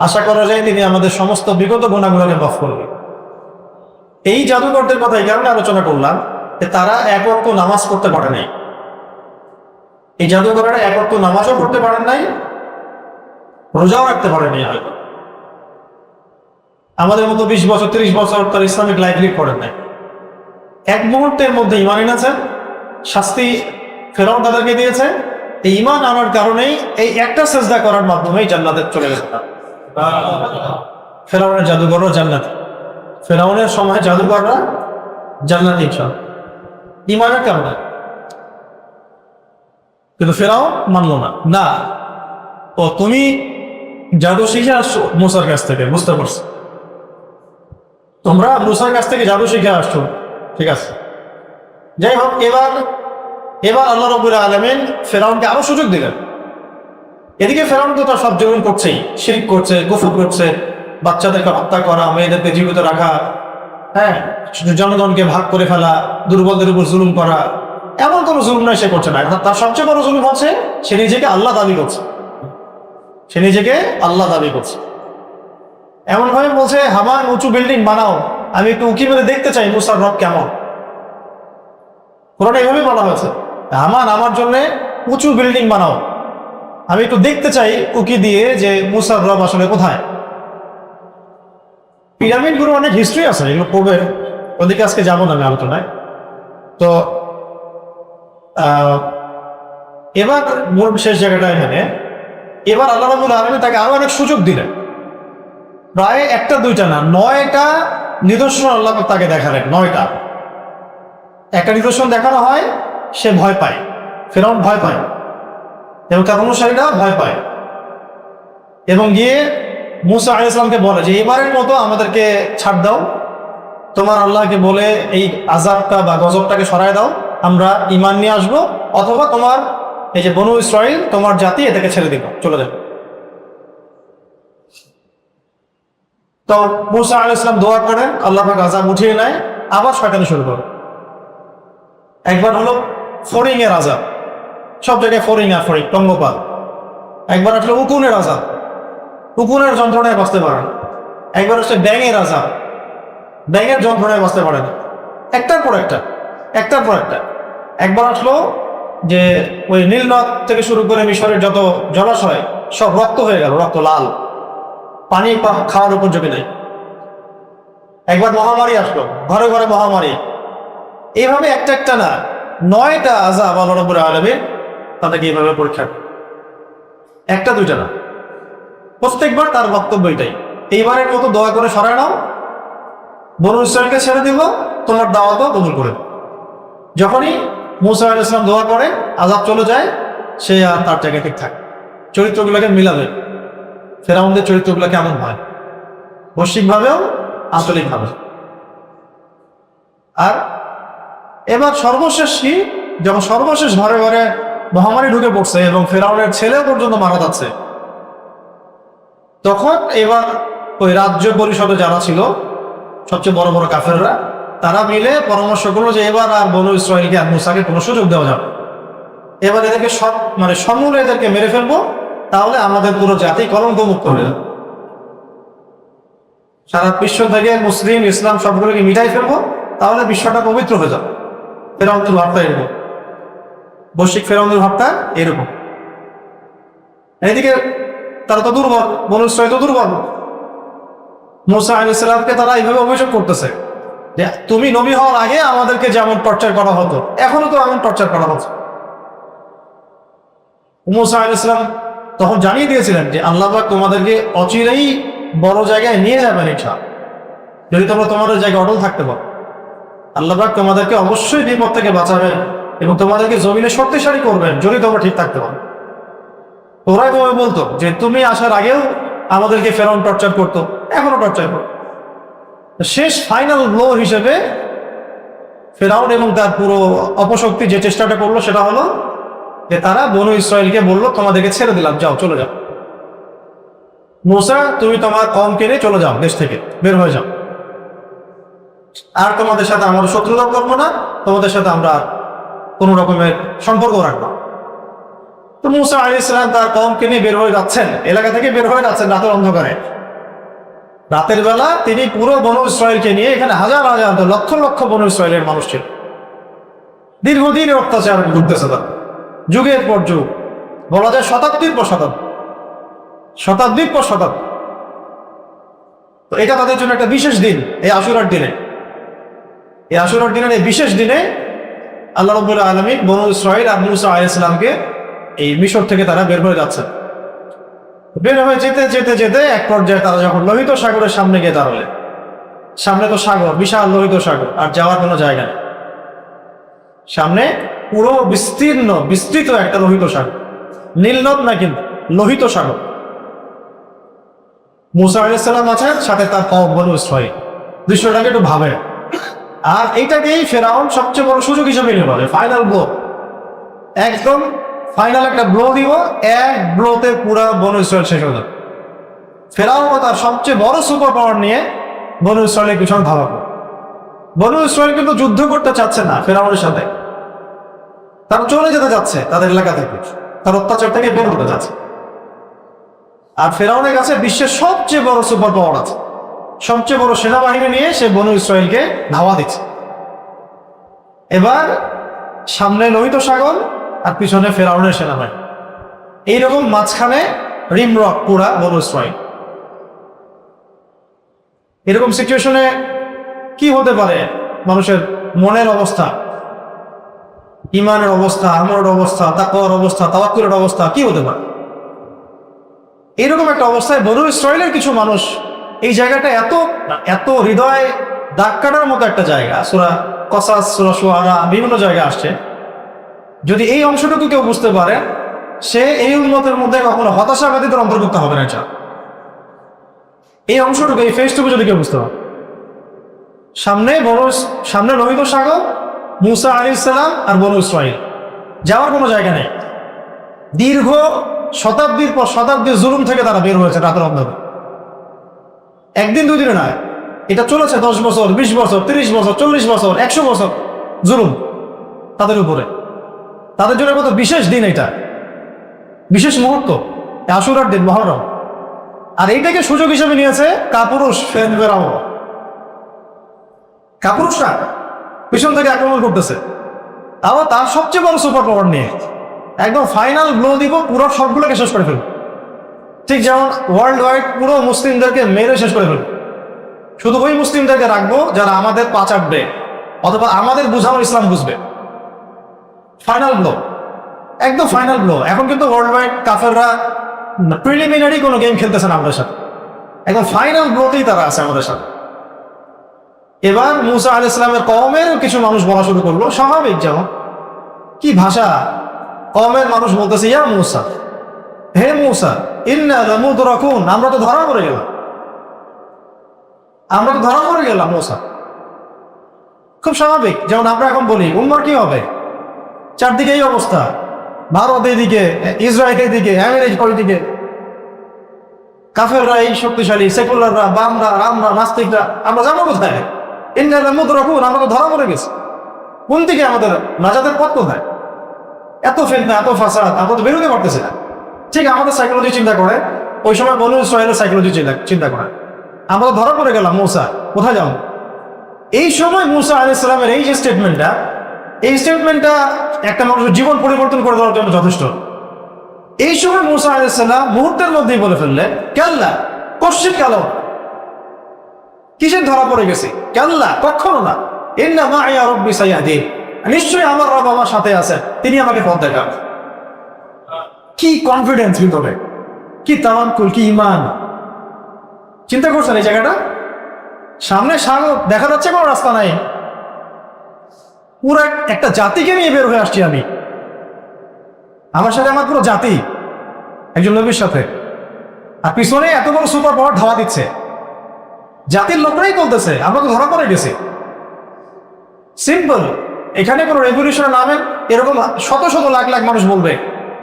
আশা করা যায় তিনি আমাদের সমস্ত বিগত গুনাহগুলোকে মাফ করবে। এই জাদুকরদের কথা এই কারণে আলোচনা করলাম যে তারা এক ওয়াক্ত নামাজ পড়তে পারে নাই। এই জাদুকরেরা এক ওয়াক্ত নামাজও পড়তে পারেন নাই, রোজাও রাখতে পারেনি। হয়তো আমাদের মতো 20 বছর 30 বছর তার ইসলামিক লাইফ লিড করেন নাই। এক মুহূর্তের মধ্যে ইমান এনেছেন, শাস্তি ফেরাউন তাদেরকে দিয়েছে। এই ইমান আনার কারণেই এই একটা সেজদা করার মাধ্যমেই জান্নাতে চলে গেছে। ফেরাউনের জাদুঘররা জান্নাতে, ফেরাউনের সময় জাদুঘররা জান্নাতে ইমানের কারণে। কিন্তু ফেরাও মানলো না, না ও তুমি জাদু শিখে আসছো মুসার কাছ থেকে, বুঝতে পারছো, তোমরা মুসার কাছ থেকে জাদু শিখে আসছো, ঠিক আছে। যাই হোক, এবার আল্লাহ রাব্বুল আলামিন ফেরাউনকে আরো সুযোগ দিলেন। এদিকে ফেরাউন তো তার সব জুলুম করছেই, শিরক করছে, কুফর করছে, বাচ্চাদেরকে হত্যা করা, মেয়েদেরকে জীবিত রাখা, হ্যাঁ, জনগণকে ভাগ করে ফেলা, দুর্বলদের উপর জুলুম করা, এমন কোনো জুলুম নয় সে করছে না। তার সবচেয়ে বড় জুলুম হচ্ছে সে নিজেকে আল্লাহ দাবি করছে, সে নিজেকে আল্লাহ দাবি করছে। এমন ভাবে বলছে হামান উঁচু বিল্ডিং বানাও, আমি একটু উঁকি মেরে দেখতে চাই মুসার রব কেমন। কোরআনে এভাবে বলা হয়েছে, হামান আমার জন্য উঁচু বিল্ডিং বানাও, আমি একটু দেখতে চাই উকি দিয়ে যে মুসার রব আসলে কোথায়। পিরামিডগুলোর অনেক হিস্ট্রি আছে, এগুলো পড়বে, ওদিকে আজকে যাবো না আমি আলোচনায়। তো এবার মূল শেষ জায়গাটা এখানে, এবার আল্লাহ রাব্বুল আলামিন তাকে আরো অনেক সুযোগ দিলেন, প্রায় একটা দুইটা না, 9টা নিদর্শন আল্লাহ তাকে দেখালেন। 9টা, একটা নিদর্শন দেখানো হয়, সে ভয় পায়, ফেরাউন ভয় পায় এবং তার অনুসারীরা ভয় পায়, এবং গিয়ে মুসা আলাইহিস সালামকে বলে যে এবারের মতো আমাদেরকে ছাড় দাও, তোমার আল্লাহকে বলে এই আযাবটা বা গজবটাকে সরায় দাও, আমরা ঈমান নিয়ে আসবো, অথবা তোমার এই যে বনু ইসরাইল তোমার জাতি এটাকে ছেড়ে দিব, চলে যাবে। তো মুসা আলাইহিস সালাম দোয়া করেন, আল্লাহ পাক আযাব উঠিয়ে নেয়, আবার শয়তানি শুরু করে। একবার হলো ফড়িং এর আযাব, সব জায়গায় ফড়িং আর ফড়িং, পঙ্গপাল। একবার আসলে উকুনের আযাব, উকুনের যন্ত্রণায় বাঁচতে পারে না। একবার হচ্ছে ব্যাঙের আযাব, ব্যাঙের যন্ত্রণায় বাঁচতে পারে না। একটার পর একটা, একটার পর একটা। একবার আসলো যে ওই নীলনদ থেকে শুরু করে মিশরের যত জলাশয় সব রক্ত হয়ে গেল, রক্ত লাল, পানি খাওয়ার উপযোগী নেই। একবার মহামারী আসলো, ঘরে ঘরে মহামারী। এইভাবে একটা একটা না, 9টা আযাব আল্লাহ রাব্বুল আলামিন তাদেরকে এইভাবে পরীক্ষা, একটা দুইটা না, প্রত্যেকবার তার বক্তব্য এটাই, এইবারের মতো দয়া করে সরায় নাও, বনু ইসরাইলকে ছেড়ে দিব, তোমার দাওয়াতও কবুল করে। যখনই মুসা আলাইহিস সালাম দোয়া করে, আযাব চলে যায়, সে আর তার জায়গায় ঠিক থাকে। চরিত্রগুলোকে মিলাবে, ফেরাউনদের চরিত্রগুলো কেমন হয়, বৈশ্বিকভাবেও আঞ্চলিকভাবে। আর এবার সর্বশেষ কি, যখন সর্বশেষ ঘরে ঘরে মহামারী ঢুকে পড়ছে এবং ফেরাউনের ছেলেও পর্যন্ত মারা যাচ্ছে, তখন এবার ওই রাজ্য পরিষদে যারা ছিল সবচেয়ে বড় বড় কাফেররা, তারা মিলে পরামর্শ করলো যে এবার আর বনু ইসরাইলকে আর মুসাকে কোনো সুযোগ দেওয়া যাবে, এবার এদেরকে সব সমূলে এদেরকে মেরে ফেলবো, তাহলে আমাদের পুরো জাতি কলঙ্ক মুক্ত হয়ে যাবে, সারা বিশ্ব থেকে মুসলিম ইসলাম সবগুলোকে মিটাই ফেলবো, তাহলে বিশ্বটা পবিত্র হয়ে যাবে। ফেরাউনের ভাবটা এরকম, বৈশ্বিক ফেরাউনের ভাবটা এরকম। এইদিকে তারা তো দুর্বল, বনু ইসরাইল তো দুর্বল। মুসা আলাইহিস সালামকে তারা এইভাবে অভিযোগ করতেছে যে তুমি নবী হওয়ার আগে আমাদেরকে যেমন টর্চার করা হতো, এখনো তো এমন টর্চার করা হচ্ছে। মুসা আলাইহিস সালাম তখন জানিয়ে দিয়েছিলেন যে আল্লাহ পাক তোমাদেরকে অচিরেই বড় জায়গায় নিয়ে যাবেন ইনশাআল্লাহ, যদি তোমরা তোমাদের জায়গায় অটল থাকতে পারো। আল্লাহ পাক তোমাদেরকে অবশ্যই বিপদ থেকে বাঁচাবেন এবং তোমাদেরকে জমিনে শক্তিশালী করবেন যদি তোমরা ঠিক থাকতে পারো। ওরাই তোমায় বলতো যে তুমি আসার আগেও আমাদেরকে ফেরাউন টর্চার করতো, এখনো টর্চার করতো। শেষ ফাইনাল ব্লো হিসেবে ফেরাউন এবং তার পুরো অপশক্তি যে চেষ্টাটা করলো সেটা হলো যে তারা বনু ইসরাইলকে বললো তোমাদেরকে ছেড়ে দিলাম, যাও চলে যাও, মুসা তুমি তোমার কওমকে নিয়ে চলে যাও, দেশ থেকে বের হয়ে যাও, আর তোমাদের সাথে আমরা শত্রুতা করবো না, তোমাদের সাথে আমরা কোনো রকমের সম্পর্ক রাখবো। তো মুসা আলাইহিস সালাম তার কওমকে নিয়ে বের হয়ে যাচ্ছেন, এলাকা থেকে বের হয়ে যাচ্ছেন রাতের অন্ধকারে। রাতের বেলা তিনি পুরো বনু ইসরাইলকে নিয়ে, এখানে হাজার হাজার লক্ষ লক্ষ বনু ইসরাইলের মানুষ ছিল, দীর্ঘদিনের অত্যাচার ঘুরতেছে তার, যুগের পর যুগ, বলা যায় শতাব্দীর পর শতাব্দী, শতাব্দীর পর শতাব্দী। তো এটা তাদের জন্য একটা বিশেষ দিন, এই আশুরার দিনে, এই আশুরার দিনের এই বিশেষ দিনে আল্লাহ রাব্বুল আলামিন বনু ইসরাইল আর মুসা আলাইহিস সালামকে এই মিশর থেকে তারা বের হয়ে যাচ্ছে। বের হয়ে যেতে যেতে যেতে এক পর্যায়ে তারা যখন লোহিত সাগরের সামনে গিয়ে দাঁড়ালে, সামনে তো সাগর, বিশাল লোহিত সাগর, আর যাওয়ার কোনো জায়গা নেই, সামনে পুরো বিস্তৃত একটা লোহিত সাগর, নীলনদ না কিন্তু লোহিত সাগর। মুসা আলাইহিস সালাম আছেন, সাথে তার কওম বনু ইসরাইল, দৃশ্যটাকে একটু ভাবে। আর এইটাকেই ফেরাউন সবচেয়ে বড় সুযোগ হিসেবে নিয়ে বলে ফাইনাল ব্লো, একদম ফাইনাল একটা ব্লো দিব, এক ব্লোতে পুরো বনু ইসরাইল শেষ হয়ে যাবে। ফেরাউন তার সবচেয়ে বড় সুপার পাওয়ার নিয়ে বনু ইসরাইলের পিছনে ধাওয়া। বনু ইসরাইল কিন্তু যুদ্ধ করতে চাচ্ছে না ফেরাউনের সাথে, তারা চলে যেতে যাচ্ছে তাদের এলাকা থেকে, তার অত্যাচার থেকে বের হতে যাচ্ছে। আর ফেরাউনের কাছে বিশ্বের সবচেয়ে বড় সুপার পাওয়ার আছে, সবচেয়ে বড় সেনাবাহিনী নিয়ে সে বনু ইসরাইলকে ধাওয়া দিচ্ছে। এবার সামনে লোহিত সাগর আর পিছনে ফেরাউনের সেনাবাহিনী, এইরকম মাঝখানে রিমরক পুরা বনু ইসরাইল। এরকম সিচুয়েশনে কি হতে পারে মানুষের মনের অবস্থা, ইমানের অবস্থা, আমলের অবস্থা, তাকওয়ার অবস্থা, তাওয়াক্কুলের অবস্থা কি হতে পারে? এইরকম একটা অবস্থায় বনু ইসরাইলের কিছু মানুষ, এই জায়গাটা এত এত হৃদয় দাগ কাটার মতো একটা জায়গা, সূরা কসাস, সূরা শুআরা, বিভিন্ন জায়গায় আসছে। যদি এই অংশটুকু কেউ বুঝতে পারে, সে এই উম্মতের মধ্যে কখনো হতাশাবাদীদের অন্তর্ভুক্ত হবে না। এই অংশটুকু, এই ফেসটুকু যদি কেউ বুঝতে পারে, সামনে লোহিত সাগর, মুসা আলাইহিস সালাম আর বনু ইসরাইল, যাওয়ার কোনো জায়গা নেই। দীর্ঘ শতাব্দীর পর শতাব্দীর জুলুম থেকে তারা বের হয়েছে রাতের অন্ধকারে। একদিন দুই দিনে নয়, এটা চলেছে 10 বছর, 20 বছর, 30 বছর, 40 বছর, 100 বছর জুলুম তাদের উপরে। তাদের জন্য কত বিশেষ দিন, এটা বিশেষ মুহূর্ত, আশুরার দিন, মুহররম। আর এইটাকে সুযোগ হিসেবে নিয়েছে কাপুরুষ ফেরাও। কাপুরুষরা পিছন থেকে আক্রমণ করতেছে, আবার তার সবচেয়ে বড় সুপার পাওয়ার নিয়ে একদম ফাইনাল ব্লো দিব, পুরো সবগুলোকে শেষ করে ফেলবে। ঠিক যেমন ওয়ার্ল্ড ওয়াইড পুরো মুসলিমদেরকে মেরে শেষ করে ফেলবে, শুধু ওই মুসলিমদেরকে রাখবো যারা আমাদের পা চাটবে অথবা আমাদের বুঝানো ইসলাম বুঝবে। ফাইনাল ব্লো, একদম ফাইনাল ব্লো। এখন কিন্তু ওয়ার্ল্ড ওয়াইড কাফেররা প্রিলিমিনারি কোনো গেম খেলতেছে না আমাদের সাথে, একদম ফাইনাল ব্লোতেই তারা আছে আমাদের সাথে। এবার মুসা আলাইহিস সালামের কওমের কিছু মানুষ বলা শুরু করলো, স্বাভাবিক। যেমন কি ভাষা, কওমের মানুষ বলতেছে, ইয়া মুসা, হে মুসা, ইন্না লামুদরাকুন, আমরা তো ধরা পড়ে গেলাম, আমরা তো ধরা পড়ে গেলাম মুসা। খুব স্বাভাবিক। যেমন আমরা এখন বলি উম্মার কি হবে, চারদিকে এই অবস্থা, ভারত এইদিকে, ইসরায়েল এইদিকে, আমেরিকা ওইদিকে, কাফেররা এই শক্তিশালী, সেকুলাররা, বামরা, রামরা, নাস্তিকরা, আমরা যাবো কোথায়? ইন্না লামুদরাকুন, আমরা তো ধরা পড়ে গেছি, কোন দিকে আমাদের নাজাতের পথ কোথায়? এত ফিতনা, এত ফাসাদ, আমরা তো বেরোতে পারতেছি না। ঠিক আমাদের সাইকোলজি চিন্তা করে, ওই সময় বনু ইসরায়েলের সাইকোলজি চিন্তা করে, আমরা তো ধরা পড়ে গেলাম, মুসা কোথায় যাবো? এই সময় মুসা আলাইহিস সালামের এই যে স্টেটমেন্টটা, এই স্টেটমেন্টটা একটা মানুষের জীবন পরিবর্তন করে দেওয়ার জন্য যথেষ্ট। এই সময় মুসা আলাইহিস সালাম মুহূর্তের মধ্যেই বলে ফেললেন, কাল্লা, কশ্চিৎ কালো, কিসের ধরা পড়ে গেছি? কাল্লা, কখনো না। ইন্না মাইয়া রাব্বি সায়াহদিন, নিশ্চয়ই আমার রব আমার সাথে আছে, তিনি আমাকে পথ দেখান। কি কনফিডেন্স ভিতরে, কি তাওয়াক্কুল, কি ঈমান! চিন্তা করছেন এই জায়গাটা? সামনে সাগর, দেখা যাচ্ছে কোনো রাস্তা নাই, পুরো একটা জাতিকে নিয়ে বের হয়ে আসছি আমি, আমার সাথে আমার পুরো জাতি, একজন নবীর সাথে, আর পিছনে এত বড় সুপার পাওয়ার ধাওয়া দিচ্ছে। জাতির লোকরাই বলতেছে আমরা তো ধরা পড়ে গেছি। সিম্পল। এখানে কোনো রেভলিউশনের নামে এরকম শত শত লাখ লাখ মানুষ বলবে,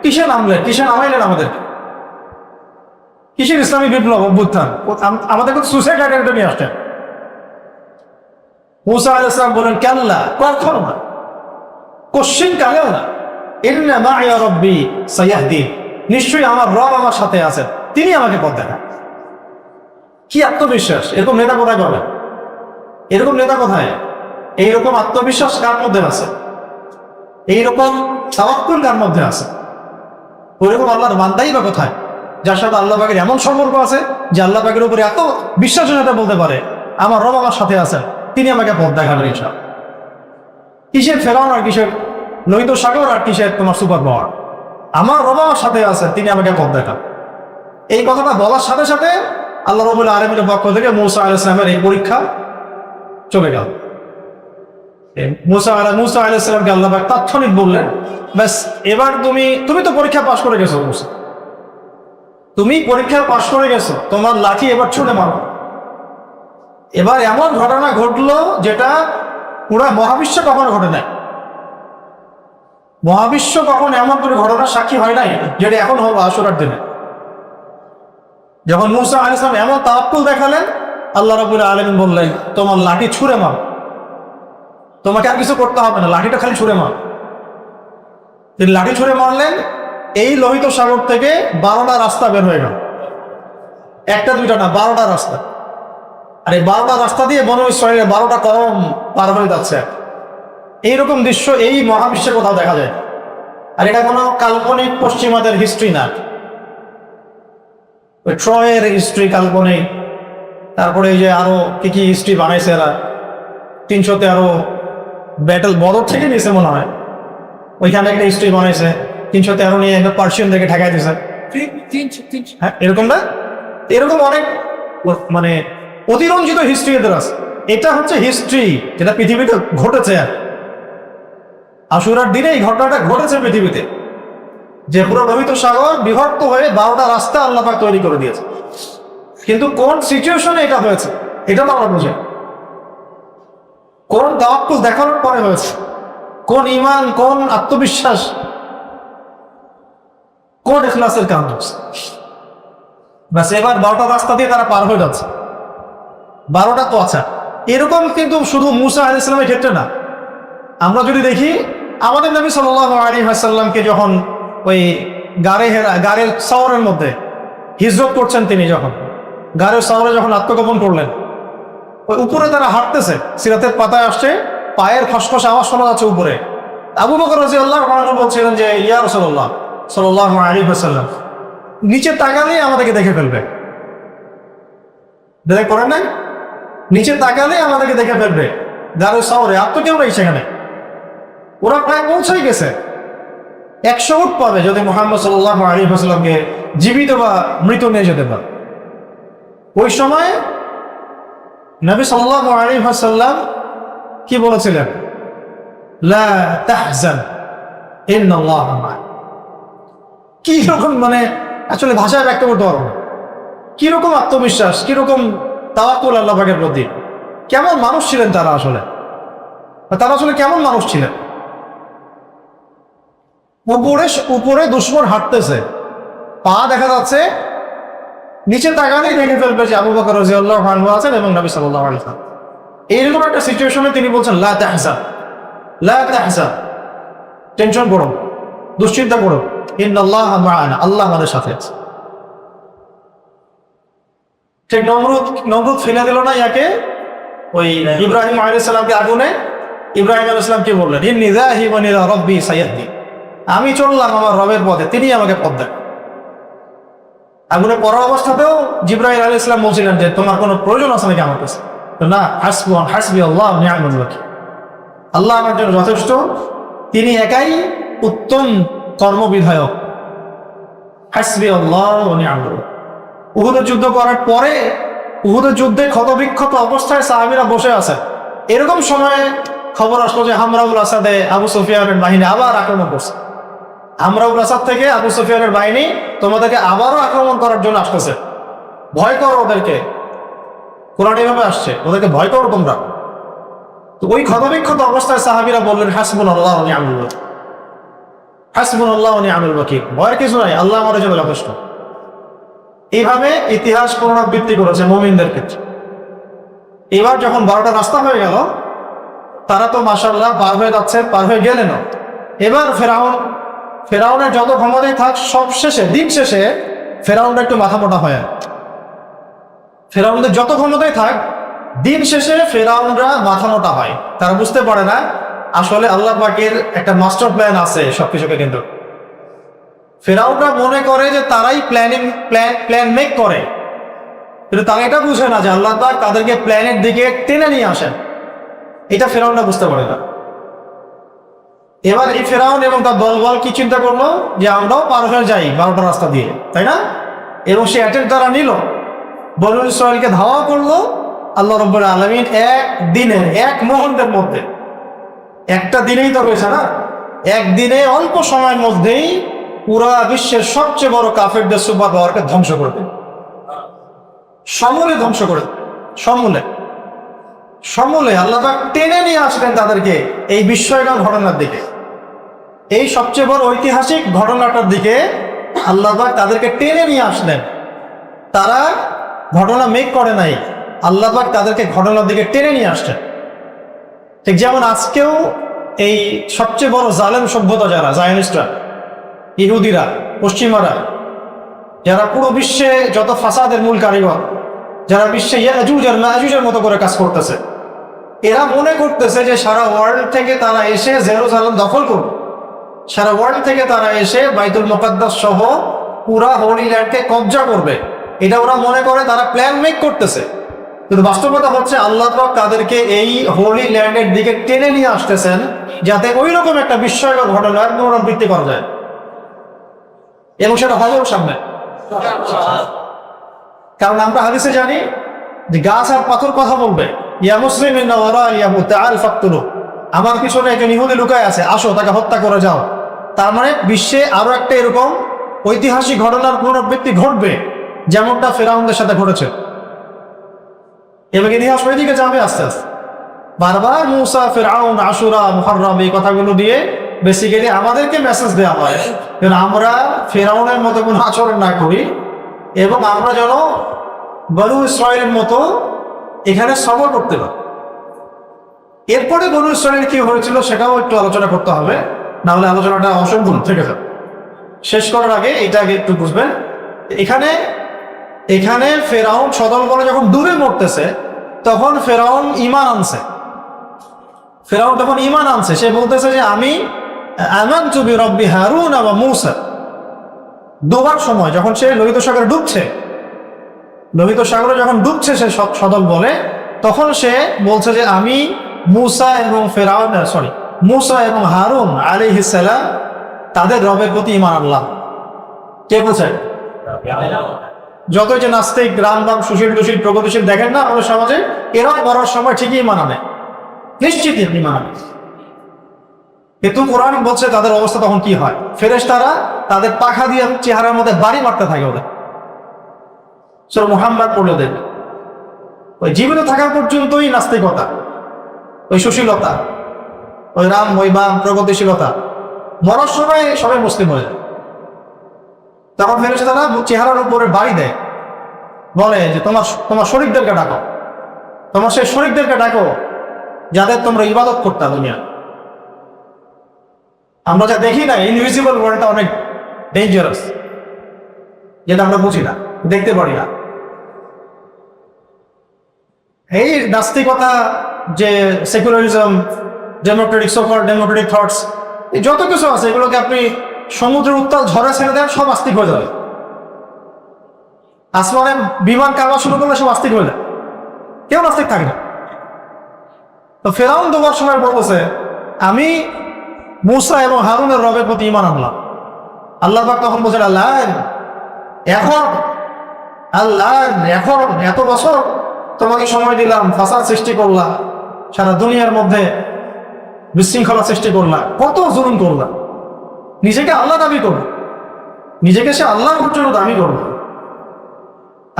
কিসে নামলেন, কিসে নামাইলেন আমাদের, কিসের ইসলামী বিপ্লব, অভ্যুত্থান, আমাদের কিন্তু সুসাইড আইডেন্টি নিয়ে আসছেন। মুসা আলাইহিস সালাম বলেন, কাল্লা, কখনো না, কোশ্চিন কালেও না। ইন্না মাইয়া রাব্বি সায়াহদিন, নিশ্চয়ই আমার রব আমার সাথে আছেন, তিনি আমাকে পথ দেখান। কি আত্মবিশ্বাস! এরকম নেতা কোথায় পাবেন? এরকম নেতা কোথায়? এইরকম আত্মবিশ্বাস কার মধ্যে আছে? এইরকম তাওয়াক্কুল কার মধ্যে আছে? ওইরকম আল্লাহর বান্দাই বা কোথায়, যার সাথে আল্লাহ পাকের এমন সম্পর্ক আছে যে আল্লাহ পাকের উপরে এত বিশ্বাসের সাথে বলতে পারে আমার রব আমার সাথে আছেন, তিনি আমাকে পথ দেখাবেন ইনশাআল্লাহ। কিসের ফেরাউন আর কিসের লোহিত সাগর আর কিসের তোমার সুপার পাওয়ার, আমার রব আমার সাথে আছেন, তিনি আমাকে পথ দেখান। এই কথাটা বলার সাথে সাথে আল্লাহ রাব্বুল আলামিনের পক্ষ থেকে মুসা আলাইহিস সালামের এই পরীক্ষা চলে গেল। মুসা আলাইহিস সালামকে আল্লাহ পাক তাৎক্ষণিক বললেন, ব্যাস এবার তুমি তো পরীক্ষা পাশ করে গেছো মুসা, তুমি পরীক্ষা পাশ করে গেছো, তোমার লাঠি এবার ছুঁড়ে মারো। এবার এমন ঘটনা ঘটলো যেটা পুরা মহাবিশ্ব কখনো ঘটে নাই। মহাবিশ্ব কখন এমন করে ঘটনার সাক্ষী হয় নাই যেটা এখন হলো আশুরার দিনে। যখন মুসা আলাইহিস সালাম এমন তাওয়াক্কুল দেখালেন, আল্লাহ রাব্বুল আলামিন বললেন, তোমার লাঠি ছুঁড়ে মারো, তোমাকে আর কিছু করতে হবে না, লাঠিটা খালি ছুঁড়ে মারো। তিনি লাঠি ছুঁড়ে মারলেন, এই লোহিত সাগর থেকে 12টা রাস্তা বের হয়ে গেল, একটা দুইটা না, 12টা রাস্তা। আর এই 12টা রাস্তা দিয়ে বনু ইসরাইলের 12টা কওম পার হয়ে যাচ্ছে। এইরকম দৃশ্য এই মহাবিশ্বে কোথাও দেখা যায়। আর এটা কোনো কাল্পনিক পশ্চিমাদের হিস্ট্রি না। ওই ট্রয়ের হিস্ট্রি কাল্পনিক, তারপরে এই যে আরো কি কি হিস্ট্রি বানাইছে এরা, 313 ব্যাটেল বদর থেকে নিয়েছে মনে হয়, ওইখানে একটা হিস্ট্রি বানাইছে 313 নিয়ে পার্সিয়ান থেকে ঠেকাই দিয়েছে। হ্যাঁ, এরকম না, এরকম অনেক মানে অতিরঞ্জিত হিস্ট্রি এদের আছে। এটা হচ্ছে হিস্ট্রি যেটা পৃথিবীতে ঘটেছে। আশুরার দিনে এই ঘটনাটা ঘটেছে পৃথিবীতে, যে পুরো লোহিত সাগর বিভক্ত হয়ে 12টা রাস্তা আল্লাহ পাক তৈরি করে দিয়েছে। কিন্তু কোন সিচুয়েশনে এটা হয়েছে এটা তো আমরা বুঝি, কোন তাওয়াক্কুল দেখানোর পরে হয়েছে, কোন ঈমান, কোন আত্মবিশ্বাস, কোন ইখলাসের কারণ হচ্ছে। বাস এবার 12টা রাস্তা দিয়ে তারা পার হয়ে যাচ্ছে। 12টা তো আচ্ছা, এরকম কিন্তু শুধু মুসা আলাইহিস সালামের ক্ষেত্রে না। আমরা যদি দেখি আমাদের নবী সাল্লাল্লাহু আলাইহি ওয়াসাল্লামকে যখন ওই গারের সাওরের মধ্যে হিজরত করছেন, তিনি যখন গারের সাওরে যখন আত্মগোপন করলেন, ওই উপরে তারা হাঁটতেছে, সিরাতের পাতায় আসছে পায়ের খসখস আওয়াজ শোনা যাচ্ছে উপরে। আবু বকর রাদিয়াল্লাহু আনহু বলছিলেন যে ইয়া রাসূলুল্লাহ সাল্লাল্লাহু আলাইহি ওয়াসাল্লাম, নিচে তাকালেই আমাদেরকে দেখে ফেলবে। দেখে করেন নাই, নিচে তাকালেই আমাদেরকে দেখে ফেলবে। গারের সাওরে আর তো কেউ নেই সেখানে, ওরা প্রায় পৌঁছেই গেছে। 100 উট পাবে যদি মুহাম্মদ সাল্লাল্লাহু আলাইহি ওয়াসাল্লামকে জীবিত বা মৃত নিয়ে যেতে পারে। ওই সময় নবী সাল্লাল্লাহু আলাইহি ওয়াসাল্লাম কি বলেছিলেন? লা তাহজান ইন্নাল্লাহা মা'না। কি রকম মানে আসলে ভাষায় ব্যক্ত করতে পারবো না, কিরকম আত্মবিশ্বাস, কিরকম তাওয়াক্কুল আল্লাহ পাকের প্রতি। কেমন মানুষ ছিলেন তারা আসলে, তারা আসলে কেমন মানুষ ছিলেন। উপরে দুশমন হাঁটতেছে, পা দেখা যাচ্ছে, নিচে তাকালেই দেখে ফেলবে যে আবু বকর রাদিয়াল্লাহু আনহু আছেন এবং নবী সাল্লাল্লাহু আলাইহি ওয়াসাল্লাম। এইরকম একটা সিচুয়েশনে তিনি বলছেন লা তাহজান, লা তাহজান, টেনশন করো, দুশ্চিন্তা করো, ইন্নাল্লাহা মা'ানা, আল্লাহ আমাদের সাথে আছে। ঠিক নমরুদ ফেলে দিল না ইয়াকে, ওই ইব্রাহিম আলাইহিস সালামকে আগুনে। ইব্রাহিম আলাইহিস সালাম কি বললেন? ইন্নী যাহিবুন ইলা রাব্বি সায়াহদিন, আমি চললাম আমার রবের পথে, তিনি আমাকে পথ দেন। আগুনে পড়া অবস্থাতেও জিবরাইল আলাইহিস সালাম বলছিলেন যে তোমার কোনো প্রয়োজন আছে নাকি আমার কাছে? না, হাসবি আল্লাহ ওয়া নি'মাল ওয়াকিল, আল্লাহ আমার জন্য যথেষ্ট, তিনি একাই উত্তম কর্মবিধায়ক। হাসবি আল্লাহ ওয়া নি'মাল ওয়াকিল। উহুদের যুদ্ধ করার পরে, উহুদের যুদ্ধে ক্ষতবিক্ষত অবস্থায় সাহাবীরা বসে আছে। এরকম সময়ে খবর আসলো যে হামরাউল আসাদে আবু সুফিয়ানের বাহিনী আবার আক্রমণ করছে। হামরাউল আসাদ থেকে আবু সুফিয়ানের বাহিনী তোমাদেরকে আবারও আক্রমণ করার জন্য আসতেছে, ভয় করো ওদেরকে। কোরআন এভাবে আসছে, ওদেরকে ভয় করো তোমরা। তো ওই ক্ষতবিক্ষত অবস্থায় সাহাবীরা বললেন হাসবুনাল্লাহু ওয়া নি'মাল ওয়াকিল, হাসবুনাল্লাহু ওয়া নি'মাল ওয়াকিল, ভয়ের কিছু নাই, আল্লাহ আমাদের জন্য যথেষ্ট। এইভাবে ইতিহাস পুনরাবৃত্তি করেছে মুমিনদের ক্ষেত্রে। এবার যখন 12টা রাস্তা হয়ে গেল, তারা তো মাশাআল্লাহ পার হয়ে যাচ্ছে, পার হয়ে গেলেন। এবার ফেরাউনের যত ক্ষমতাই থাক, সব শেষে, দিন শেষে ফেরাউনটা একটু মাথা মোটা হয়। ফেরাউনদের যত ক্ষমতাই থাক, দিন শেষে ফেরাউনরা মাথা মোটা হয়। তারা বুঝতে পারে না আসলে আল্লাহ পাকের একটা মাস্টার প্ল্যান আছে সবকিছুকে। কিন্তু ফেরাউনরা মনে করে যে তারাই প্ল্যান মেক করে, কিন্তু তারা এটা বুঝে না যে আল্লাহ পাক তাদেরকে প্ল্যানের দিকে টেনে নিয়ে আসেন। এটা ফেরাউনরা বুঝতে পারে না। এবার এই ফেরাউন এবং তার দলবল কি চিন্তা করলো যে আমরাও পার হয়ে যাই 12টা রাস্তা দিয়ে, তাই না? এবং সে অ্যাটেক দ্বারা নিল, বনু ইসরাঈলকে ধাওয়া করলো। আল্লাহ রাব্বুল আলামিন একদিনে, এক মুহূর্তের মধ্যে, একটা দিনেই তো হয়েছে না, একদিনে অল্প সময়ের মধ্যেই পুরা বিশ্বের সবচেয়ে বড় কাফেরদের সুপার পাওয়ারকে ধ্বংস করে দেয়, সমূলে ধ্বংস করে দেয়। সমূলে আল্লাহ পাক টেনে নিয়ে আসলেন তাদেরকে এই বিস্ময়কর ঘটনার দিকে, এই সবচেয়ে বড় ঐতিহাসিক ঘটনাটার দিকে আল্লাহ পাক তাদেরকে টেনে নিয়ে আসলেন। তারা ঘটনা মেক করে নাই, আল্লাহ পাক তাদেরকে ঘটনার দিকে টেনে নিয়ে আসলেন। ঠিক যেমন আজকেও এই সবচেয়ে বড় জালেম সভ্যতা যারা জায়নিস্টরা, ইহুদিরা, পশ্চিমারা, যারা পুরো বিশ্বে যত ফাসাদের মূল কারিগর, যারা বিশ্বে ইয়াজুজ আর মাজুজের মতো করে কাজ করতেছে, এরা মনে করতেছে যে সারা ওয়ার্ল্ড থেকে তারা এসে জেরুজালেম দখল করবে সারা ওয়ার্ল্ড থেকে তারা এসে বাইতুল মুকাদ্দাস সহ পুরা হোলি ল্যান্ডকে কবজা করবে, এটা ওরা মনে করে, তারা প্ল্যান মেক করতেছে। কিন্তু বাস্তবতা হচ্ছে আল্লাহ পাক তাদেরকে এই হোলি ল্যান্ডের দিকে টেনে নিয়ে আসতেছেন যাতে ওই রকম একটা বিস্ময়কর ঘটনার পুনরাবৃত্তি করা যায়, এবং সেটা হবে ওর সামনে। কারণ আমরা হাদিসে জানি যে গাছ আর পাথর কথা বলবে, ইয়া মুসলিম ইন্না ওয়ারা ইয়া মুতাআল ফাকতুলু, আমার পিছনে একজন ইহুদি লুকায় আছে, আসো তাকে হত্যা করে যাও। তার মানে বিশ্বে আরো একটা এরকম ঐতিহাসিক ঘটনার পুনরাবৃত্তি ঘটবে যেমনটা ফেরাউনদের সাথে ঘটেছে, এবং ইতিহাস ওই দিকে যাবে আস্তে আস্তে। বারবার মুসা, ফেরাউন, আশুরা, মুহররম এই কথাগুলো দিয়ে বেসিক্যালি আমাদেরকে মেসেজ দেওয়া হয় যেন আমরা ফেরাউনের মতো কোনো আচরণ না করি, এবং আমরা যেন বনু ইসরায়েলের মতো এখানে সবর করতে পারি। এরপরে বনু ইসরায়েল কি হয়েছিল সেটাও একটু আলোচনা করতে হবে, না হলে আলোচনাটা অসম্পূর্ণ থেকে যাবে। শেষ করার আগে এটা আগে একটু বুঝবেন, এখানে এখানে ফেরাউন সদল বলে যখন দূরে মরতেছে তখন ফেরাউন ঈমান আনছে। ফেরাউন তখন ঈমান আনছে, সে বলতেছে যে আমি আমানতু বিরব্বি হারুন ওয়া মূসা। ডোবার সময় যখন সে লোহিত সাগরে ডুবছে, লোহিত সাগরে যখন ডুবছে সে সদল বলে, তখন সে বলছে যে আমি মূসা এবং মূসা এবং হারুন আলাইহিস সালাম তাদের রবের প্রতি ঈমান আনলাম। কে বলছে? যতই যে নাস্তিক, রামবাম, সুশীল টুশীল, প্রগতিশীল দেখেন না আমাদের সমাজে, এরাও মরার সময় ঠিকই ঈমান আনে, নিশ্চিত ঈমান আনে। কিন্তু কোরআন বলছে তাদের অবস্থা তখন কি হয়, ফেরেশতারা তাদের পাখা দিয়ে চেহারার মধ্যে বাড়ি মারতে থাকে ওদের। সূরা মুহাম্মদ পড়লে দেবে, ওই জীবিত থাকা পর্যন্তই নাস্তিকতা, ওই সুশীলতা, ওই রাম, ওই বাম, প্রগতিশীলতা, মরার সময় সবাই মুসলিম হয়ে যায়। তখন ফেরেশতারা চেহারার উপরে বাড়ি দেয়, বলে যে তোমার শরীকদেরকে ডাকো, তোমার সেই শরীকদেরকে ডাকো যাদের তোমরা ইবাদত করতে দুনিয়া। আমরা যা দেখি না, ইনভিজিবল ওয়ার্ল্ডটা অনেক ডেঞ্জারাস, যেটা আমরা বুঝি না, দেখতে পারি না। এই নাস্তিকতা, যে সেকুলারিজম, ডেমোক্রেটিক ডেমোক্রেটিক থটস, যত কিছু আছে এগুলোকে আপনি সমুদ্রের উত্তাল ঝড়ে ছেড়ে দেন, সব আস্তিক হয়ে যাবে। আসমানে বিমান কারবার শুরু করলে সব আস্তিক হয়ে যায়, কেউ নাস্তিক থাকে না। তো ফেরাউন দুবার সময় বলতেছে আমি মূসা এবং হারুনের রবের প্রতি ঈমান আনলাম। আল্লাহ পাক তখন বলছেন আল্লাহ এখন এত বছর তোমাকে সময় দিলাম, ফাসাদ সৃষ্টি করলাম, সারা দুনিয়ার মধ্যে বিশৃঙ্খলা সৃষ্টি করলাম, কত জুলুম করলাম, নিজেকে আল্লাহ দাবি করল, নিজেকে সে আল্লাহর জন্য দাবি করল।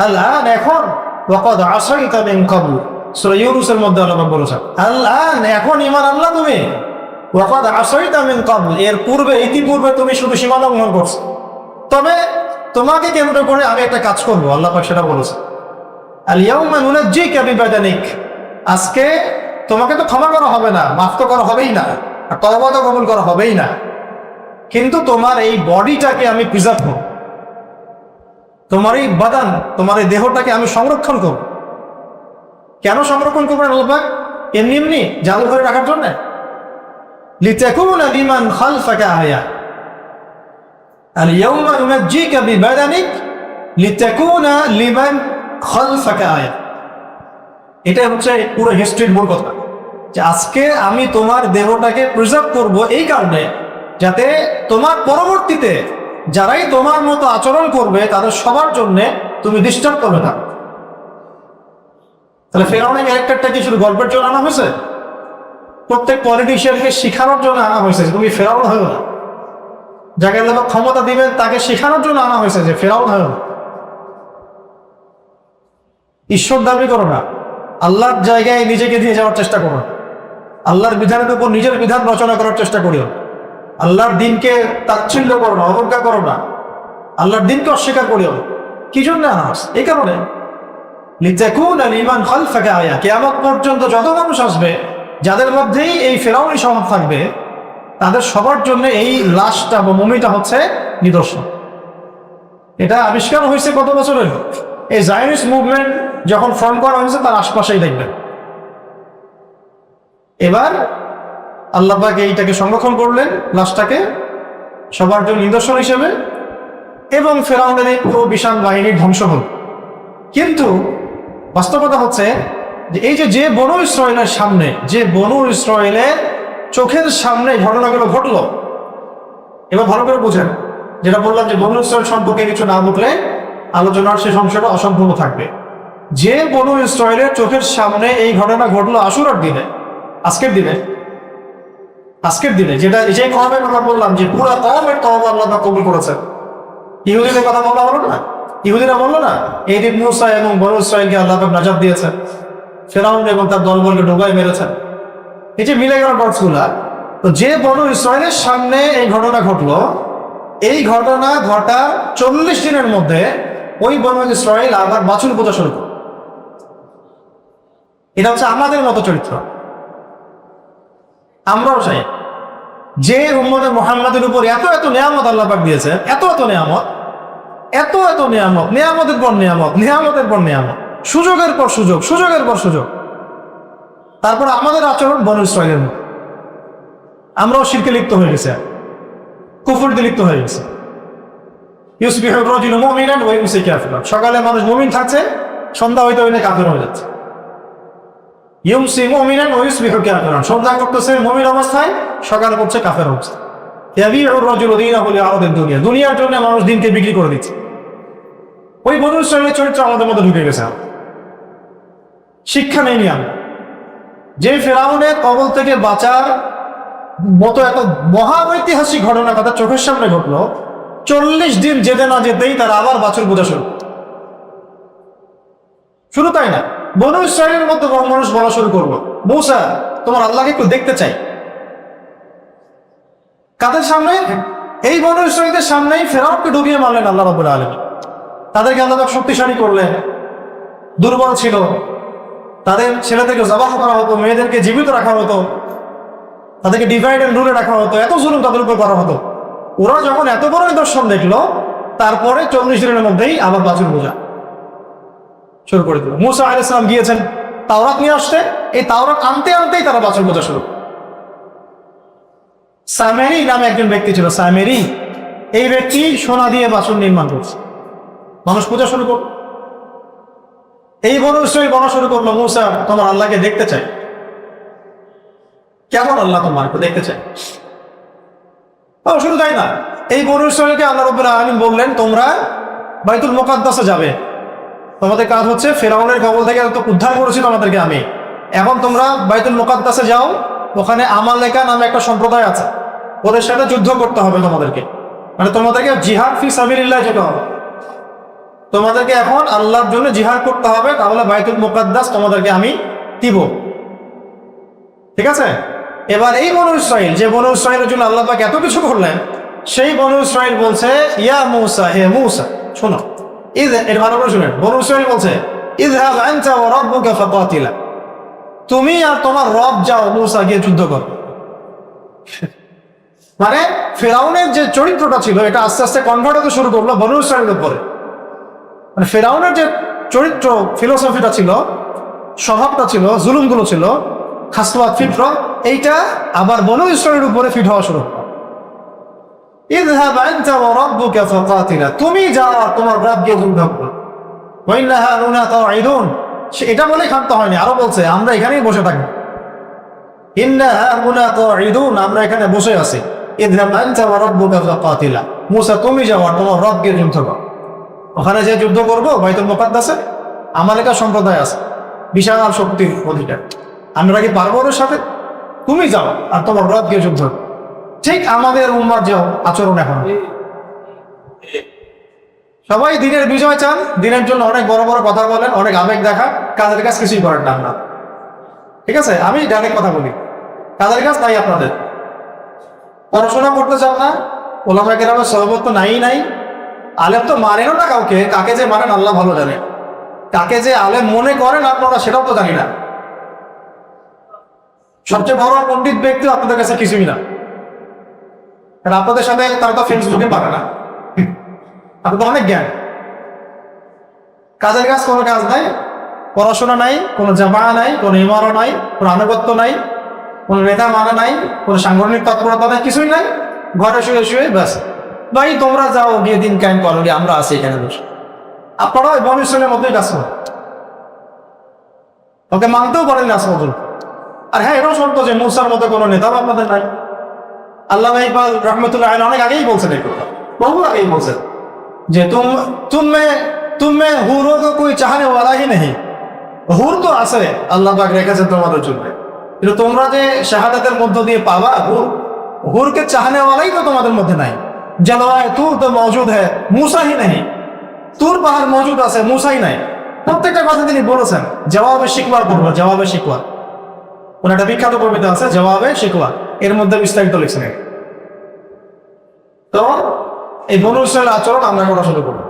আল্লাহ এখন ওয়াকাদ আসাইতা মিন ক্বাবল, সূরা ইউনূসের মধ্যে আল্লাহ বলেছেন আল্লাহ এখন ঈমান আনলা তুমি, ওয়াকাদ আসাইতা মিন ক্বাবল, এর পূর্বে ইতিপূর্বে তুমি শুধু সীমা লঙ্ঘন করছো, তবে তোমাকে কেন্দ্র করে আমি একটা কাজ করবো, আল্লাহ পাক সেটা বলেছে। আল ইয়াউমা নুনাজ্জিকা বিবাদানিক, আজকে তোমাকে তো ক্ষমা করা হবে না, মাফ তো করা হবেই না, আর তওবা তো কবুল করা হবেই না, কিন্তু তোমার এই বডিটাকে আমি প্রিজার্ভ করব, তোমার এই বাদান, তোমার এই দেহটাকে আমি সংরক্ষণ করব। কেন সংরক্ষণ করবেন আল্লাহ পাক? এমনি এমনি জাদু করে রাখার জন্য? লিতাকুনা লিমান খালফাকা আয়া, আল ইয়াউমা নুনাজ্জিকা বিবাদানিক লিতাকুনা লিমান খালফাকা আয়া। এটা হচ্ছে পুরো হিস্ট্রির মূল কথা, যে আজকে আমি তোমার দেহটাকে প্রিজার্ভ করব এই কারণে যাতে তোমার পরবর্তীতে যারাই তোমার মতো আচরণ করবে তাদের সবার জন্য তুমি ডিস্টার্ব করবে না। তাহলে ফেরাউনের ক্যারেক্টারটা কি শুধু গল্পের জন্য আনা হয়েছে? প্রত্যেক পলিটিশিয়ানকে শিখানোর জন্য আনা হয়েছে তুমি ফেরাউন হয়েও না। যাকে আল্লাহ ক্ষমতা দিবেন তাকে শেখানোর জন্য আনা হয়েছে যে ফেরাউন হয়েও না। ঈশ্বর দাবি করো না, আল্লাহর জায়গায় নিজেকে দিয়ে যাওয়ার চেষ্টা করো, আল্লাহর বিধানের উপর নিজের বিধান রচনা করার চেষ্টা করিও, আল্লাহর দিনকে তাচ্ছিল্য করো না, অবজ্ঞা করো না, আল্লাহর দিনকে অস্বীকার করিও। কি জন্য আনা হয়েছে? এই কারণে লিতাকুনা লিমান খালফাকা আয়া, কিয়ামত পর্যন্ত যত মানুষ আসবে যাদের মধ্যেই এই ফেরাউনি স্বভাব থাকবে তাদের সবার জন্য এই লাশটা বা মমিটা হচ্ছে নিদর্শন। এটা আবিষ্কার হয়েছে কত বছর হইল? এই জায়নিস্ট মুভমেন্ট যখন ফর্ম করা হয়েছে তার আশপাশেই দেখবেন। এবার আল্লাহ পাক এইটাকে সংরক্ষণ করলেন লাশটাকে, সবার জন্য নিদর্শন হিসেবে, এবং ফেরাউনের এই পুরো বিশাল বাহিনীর ধ্বংস হল। কিন্তু বাস্তবতা হচ্ছে যে এই যে বনু ইসরায়েলের সামনে, বনু ইসরায়েলের চোখের সামনে ঘটনাগুলো ঘটলো, এবার ভালো করে বুঝেন, যেটা বললাম যে বনু ইসরায়েল সম্পর্কে কিছু না বুঝলে আলোচনার শেষ অংশটা অসম্পূর্ণ থাকবে। বনু ইসরায়েলের চোখের সামনে এই ঘটনা ঘটলো আশুরার দিনে, আজকের দিনে যেটা যে কওমের কথা বললাম যে পুরো কওমের তওবা আল্লাহ কবুল করেছেন। ইহুদিদের কথা বলা হলো না, ইহুদিরা বললো না এই দিন মুসা এবং বনু ইসরায়েলকে আল্লাহ পাক নাজাত দিয়েছেন, ফেরাউন এবং তার দলবলকে ডোবায় মেরেছেন। এই যে মিলে গেল ডটসগুলা। তো বনু ইসরায়েলের সামনে এই ঘটনা ঘটলো, এই ঘটনা ঘটা 40 দিনের মধ্যে ওই বনু ইসরায়েল আবার বাছুর পূজা শুরু করল। এটা হচ্ছে আমাদের মতো চরিত্র। আমরাও চাই উম্মতে মুহাম্মাদের উপর এত এত নিয়ামত আল্লাহ পাক দিয়েছে, এত এত নিয়ামত, নিয়ামতের পর নিয়ামত, সুযোগের পর সুযোগ, তারপর আমাদের আচরণ বনু ইসরায়েলের মতো। আমরাও শিরকে লিপ্ত হয়ে গেছে, কুফরিতে লিপ্ত হয়ে গেছে। ইউসবিহু রাজুলু মুমিনান ওয়া ইউমসি কাফিরান, সকালে মানুষ মুমিন থাকছে, সন্ধ্যা হইতে হইলে কাফের হয়ে যাচ্ছে। ইউমসি মুমিনান ওয়া ইউসবিহু কাফিরান, সন্ধ্যা করতেছে মুমিন অবস্থায়, সকালে করছে কাফের অবস্থায়। ইয়াবিউ রাজুলু দীনাহু লিআরাদিদ দুনিয়া, দুনিয়ার জন্য মানুষ দিনকে বিক্রি করে দিচ্ছে। ওই বনু ইসরায়েলের চরিত্র আমাদের মধ্যে ঢুকে গেছে। শিক্ষা নেই আমরা। ফেরাউনের কবল থেকে বাঁচার মতো এত মহাঐতিহাসিক ঘটনা কথা চোখের সামনে ঘটলো, 40 দিন যেতে না যেতেই তারা আবার বাছুর পূজা শুরু তাই না, বনু ইসরায়েলের মধ্যে মানুষ বলা শুরু করলো, মূসা তোমার আল্লাহকে একটু দেখতে চাই। কাদের সামনে? এই বনু ইসরায়েলদের সামনেই ফেরাউনকে ডুবিয়ে মারলেন আল্লাহ রাব্বুল আলামিন। তাদেরকে আল্লাহ শক্তিশালী করলেন, দুর্বল ছিল, তাদের ছেলেদেরকে জবাহ করা হতো, মেয়েদেরকে জীবিত রাখা হতো, তাদেরকে ডিভাইড এন্ড রুলে রাখা হতো, এত জুলুম তাদের উপর করা হতো। ওরা যখন এত বড় নিদর্শন দেখলো, তারপরে 40 দিনের মধ্যেই আবার বাছুর পূজা শুরু করে দিল। মূসা আলাইহিস সালাম গিয়েছেন তাওরাত নিয়ে আসতে, এই তাওরাত আনতেই তারা বাছুর পূজা শুরু। সামেরি নামে একজন ব্যক্তি ছিল, সামেরি, এই ব্যক্তি সোনা দিয়ে বাছুর নির্মাণ করছে, মানুষ পূজা শুরু করল। এই বনু ইসরাইল বলা শুরু করলো, মূসা তোমার আল্লাহকে দেখতে চাই। কেমন আল্লাহ তোমার দেখতে চাই? শুধু তাই না, এই বনু ইসরাইলকে আল্লাহ রাব্বুল আলামিন বললেন তোমরা বাইতুল মুকাদ্দাসে যাবে, তোমাদের কাজ হচ্ছে ফেরাউনের কবল থেকে তো উদ্ধার করেছি তোমাদেরকে আমি, এখন তোমরা বাইতুল মুকাদ্দাসে যাও, ওখানে আমালেকা নামে একটা সম্প্রদায় আছে, ওদের সাথে যুদ্ধ করতে হবে তোমাদেরকে, মানে তোমাদেরকে জিহাদ ফি সাবিলিল্লাহ যেতে হবে, তোমাদেরকে এখন আল্লাহর জন্য জিহাদ করতে হবে, তাহলে বাইতুল মুকাদ্দাস তোমাদেরকে আমি দিব। ঠিক আছে? এবার এই বনু ইসরাইল, বনু ইসরাইলের জন্য আল্লাহ পাক এত কিছু করলেন, সেই বনু ইসরাইল বলছে ইয়া মূসা, হে মূসা শোনো, এর ভালো করে শুনেন। বনু ইসরাইল বলছে ইযহাব আনতা ওয়া রাব্বুকা ফাকাতিলা, তুমি আর তোমার রব যাও, মূসা গিয়ে যুদ্ধ করো। মানে ফেরাউনের যে চরিত্রটা ছিল, এটা আস্তে আস্তে কনভার্ট হতে শুরু করলো বনু ইসরাইলের উপরে। মানে ফেরাউনের যে চরিত্র, ফিলোসফিটা ছিল, স্বভাবটা ছিল, জুলুমগুলো ছিল, খাসওয়াত ফিতরা, এইটা আবার বনু ইসরাইলের উপরে ফিট হওয়া শুরু হলো। ইযহাব আনতা ওয়া রাব্বুকা ফাকাতিলা, তুমি যাও তোমার রব গিয়ে যুদ্ধ করো। ওয়া ইন্না হাউনা কাঈদুন, এটা বলে ক্ষান্ত হয়নি, আরো বলছে আমরা এখানেই বসে থাকবো। ইন্না হাউনা কাঈদুন, আমরা এখানে বসে আছি। ইযহাব আনতা ওয়া রাব্বুকা ফাকাতিলা, মূসা তুমি যাও আর তোমার রব গিয়ে যুদ্ধ করো। ওখানে যে যুদ্ধ করবো বাইতুল মুকাদ্দাসে, আমালেকা সম্প্রদায় আছে, বিশাল শক্তির অধিকার, আমরা কি পারবো ওর সাথে? তুমি যাও আর তোমার রব গিয়ে যুদ্ধ। ঠিক আমাদের উম্মার যে আচরণ এখন, সবাই দিনের বিজয় চান, দিনের জন্য অনেক বড় বড় কথা বলেন, অনেক আবেগ দেখা, কাজের কাজ কিছুই করেন না আপনার। ঠিক আছে, আমি ডাইরেক্ট কথা বলি, কাজের কাজ তাই আপনাদের। পড়াশোনা করতে চান না, ওলামায়ে কেরামের সহবত তো নাই, আলেম তো মানেনও না কাউকে, কাকে যে মানেন আল্লাহ ভালো জানে, কাকে যে আলেম মনে করেন আপনারা সেটাও তো জানি না। সবচেয়ে বড় পণ্ডিত ব্যক্তি আপনাদের কাছে কিছুই না, কারণ আপনাদের সাথে তারা তো ফেসবুকে পারে না, আপনাদের অনেক জ্ঞান। কাজের কাজ কোনো কাজ নাই, পড়াশোনা নাই, কোনো জামা নাই, কোনো ইমারও নাই, কোনো আনুগত্য নাই, কোনো নেতা মানে নাই, কোনো সাংগঠনিক তৎপরতা নাই, কিছুই নাই, ঘরে শুয়ে শুয়ে ব্যাস, ভাই তোমরা যাও গিয়ে দিন কায়েম করো, আমরা আছি এখানে বসে। আপনারা ওই বনি ইসরাইলের মধ্যেই কাজ করেন, ওকে মানতেও পারেন না আসমতুল। আর হ্যাঁ, এটাও সত্য যে মুসার মতো কোনো নেতাও আপনাদের নাই। আল্লামা ইকবাল রহমতুল্লাহ আলাইহি অনেক আগেই বলছেন, এই কথা বহু আগেই বলছেন যে তুমে হুরো তো কোই চাহানে ওয়ালা হি নেই। হুর তো আছে, আল্লাহ পাক রেখেছেন তোমাদের জন্য, কিন্তু তোমরা যে শাহাদাতের মধ্য দিয়ে পাবা হুরকে চাহনে ওয়ালাই তো তোমাদের মধ্যে নাই। জলওয়ায় তুর তো মজুদ হ্যাঁ, মুসা হি নেই। তুর পাহাড় মজুদ আছে, মুসাই নাই। প্রত্যেকটা কথা তিনি বলেছেন। জবাবে শিকওয়ার পড়বো, জবাবে শিকওয়া, ওর একটা বিখ্যাত কবিতা আছে জবাবে শিকওয়া, এর মধ্যে বিস্তারিত লিখছেন। তো এই বনু ইসরাইলের আচরণ আমরা করা শুরু করবো।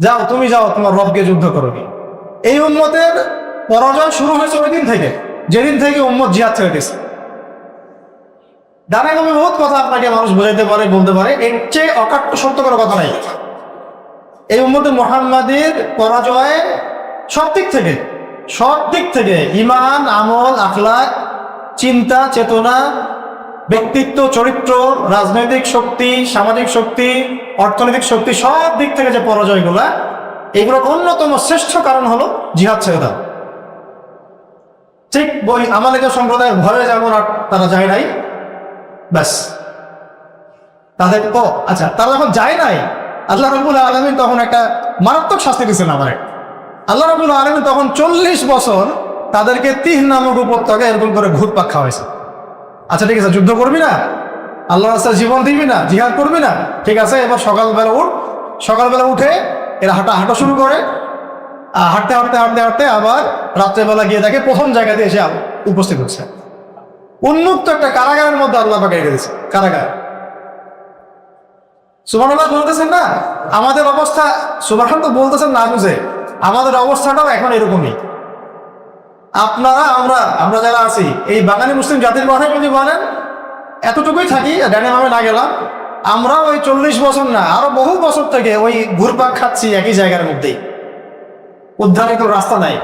যাও তুমি যাও, তোমার রবকে যুদ্ধ করো কি। এই উম্মতের পরাজয় শুরু হয়েছে ওই দিন থেকে, যেদিন থেকে উম্মত জিহাদ ছেড়ে দিয়েছে। ডানে বামে বহুত কথা আপনাকে মানুষ বোঝাইতে পারে, বলতে পারে, এর চেয়ে অকাট্য সত্য কোনো কথা নাই। এই উম্মতে মুহাম্মাদীর পরাজয় সব দিক থেকে ঈমান, আমল, আখলাক, চিন্তা, চেতনা, ব্যক্তিত্ব, চরিত্র, রাজনৈতিক শক্তি, সামাজিক শক্তি, অর্থনৈতিক শক্তি, সব দিক থেকে যে পরাজয়গুলা, এগুলোর অন্যতম শ্রেষ্ঠ কারণ হলো জিহাদ ছেড়ে দাও। ঠিক বই আমাদের সম্প্রদায়ের ঘরে যেমন তারা যায় নাই, ব্যাস তাদের তো আচ্ছা, তারা যখন যায় নাই, আল্লাহ রাব্বুল আলামিন তখন একটা মারাত্মক শাস্তি দিয়েছেন আমারে। আল্লাহ রাব্বুল আলামিন তখন 40 বছর তাদেরকে তিহ নামক উপত্যকায় এরকম করে ঘুরপাক খাওয়াইছে। আচ্ছা ঠিক আছে, যুদ্ধ করবি না, আল্লাহ রাস্তায় জীবন দিবি না, জিহাদ করবি না, ঠিক আছে, এবার সকালবেলা উঠে এরা হাঁটা শুরু করে। হাঁটতে আবার রাত্রেবেলা গিয়ে দেখে প্রথম জায়গাতে এসে উপস্থিত হচ্ছে উন্মুক্ত একটা কারাগারের মধ্যে। আল্লাহ পাক রেখে দিয়েছে কারাগার। সুবহানাল্লাহ বলতেছেন না, আমাদের অবস্থা, সুবহান তো বলতেছেন না বুঝে, আমাদের অবস্থাটাও এখন এরকমই। আমরা যারা আছি এই বাঙালি মুসলিম জাতির কথাই যদি বলেন, এতটুকুই থাকি, ডানে বামে না গেলাম, আমরা ওই 40 বছর না আরো বহু বছর থেকে ওই ঘুরপাক খাচ্ছি একই জায়গার মধ্যেই। উদ্ধারের কোনো রাস্তা নাই।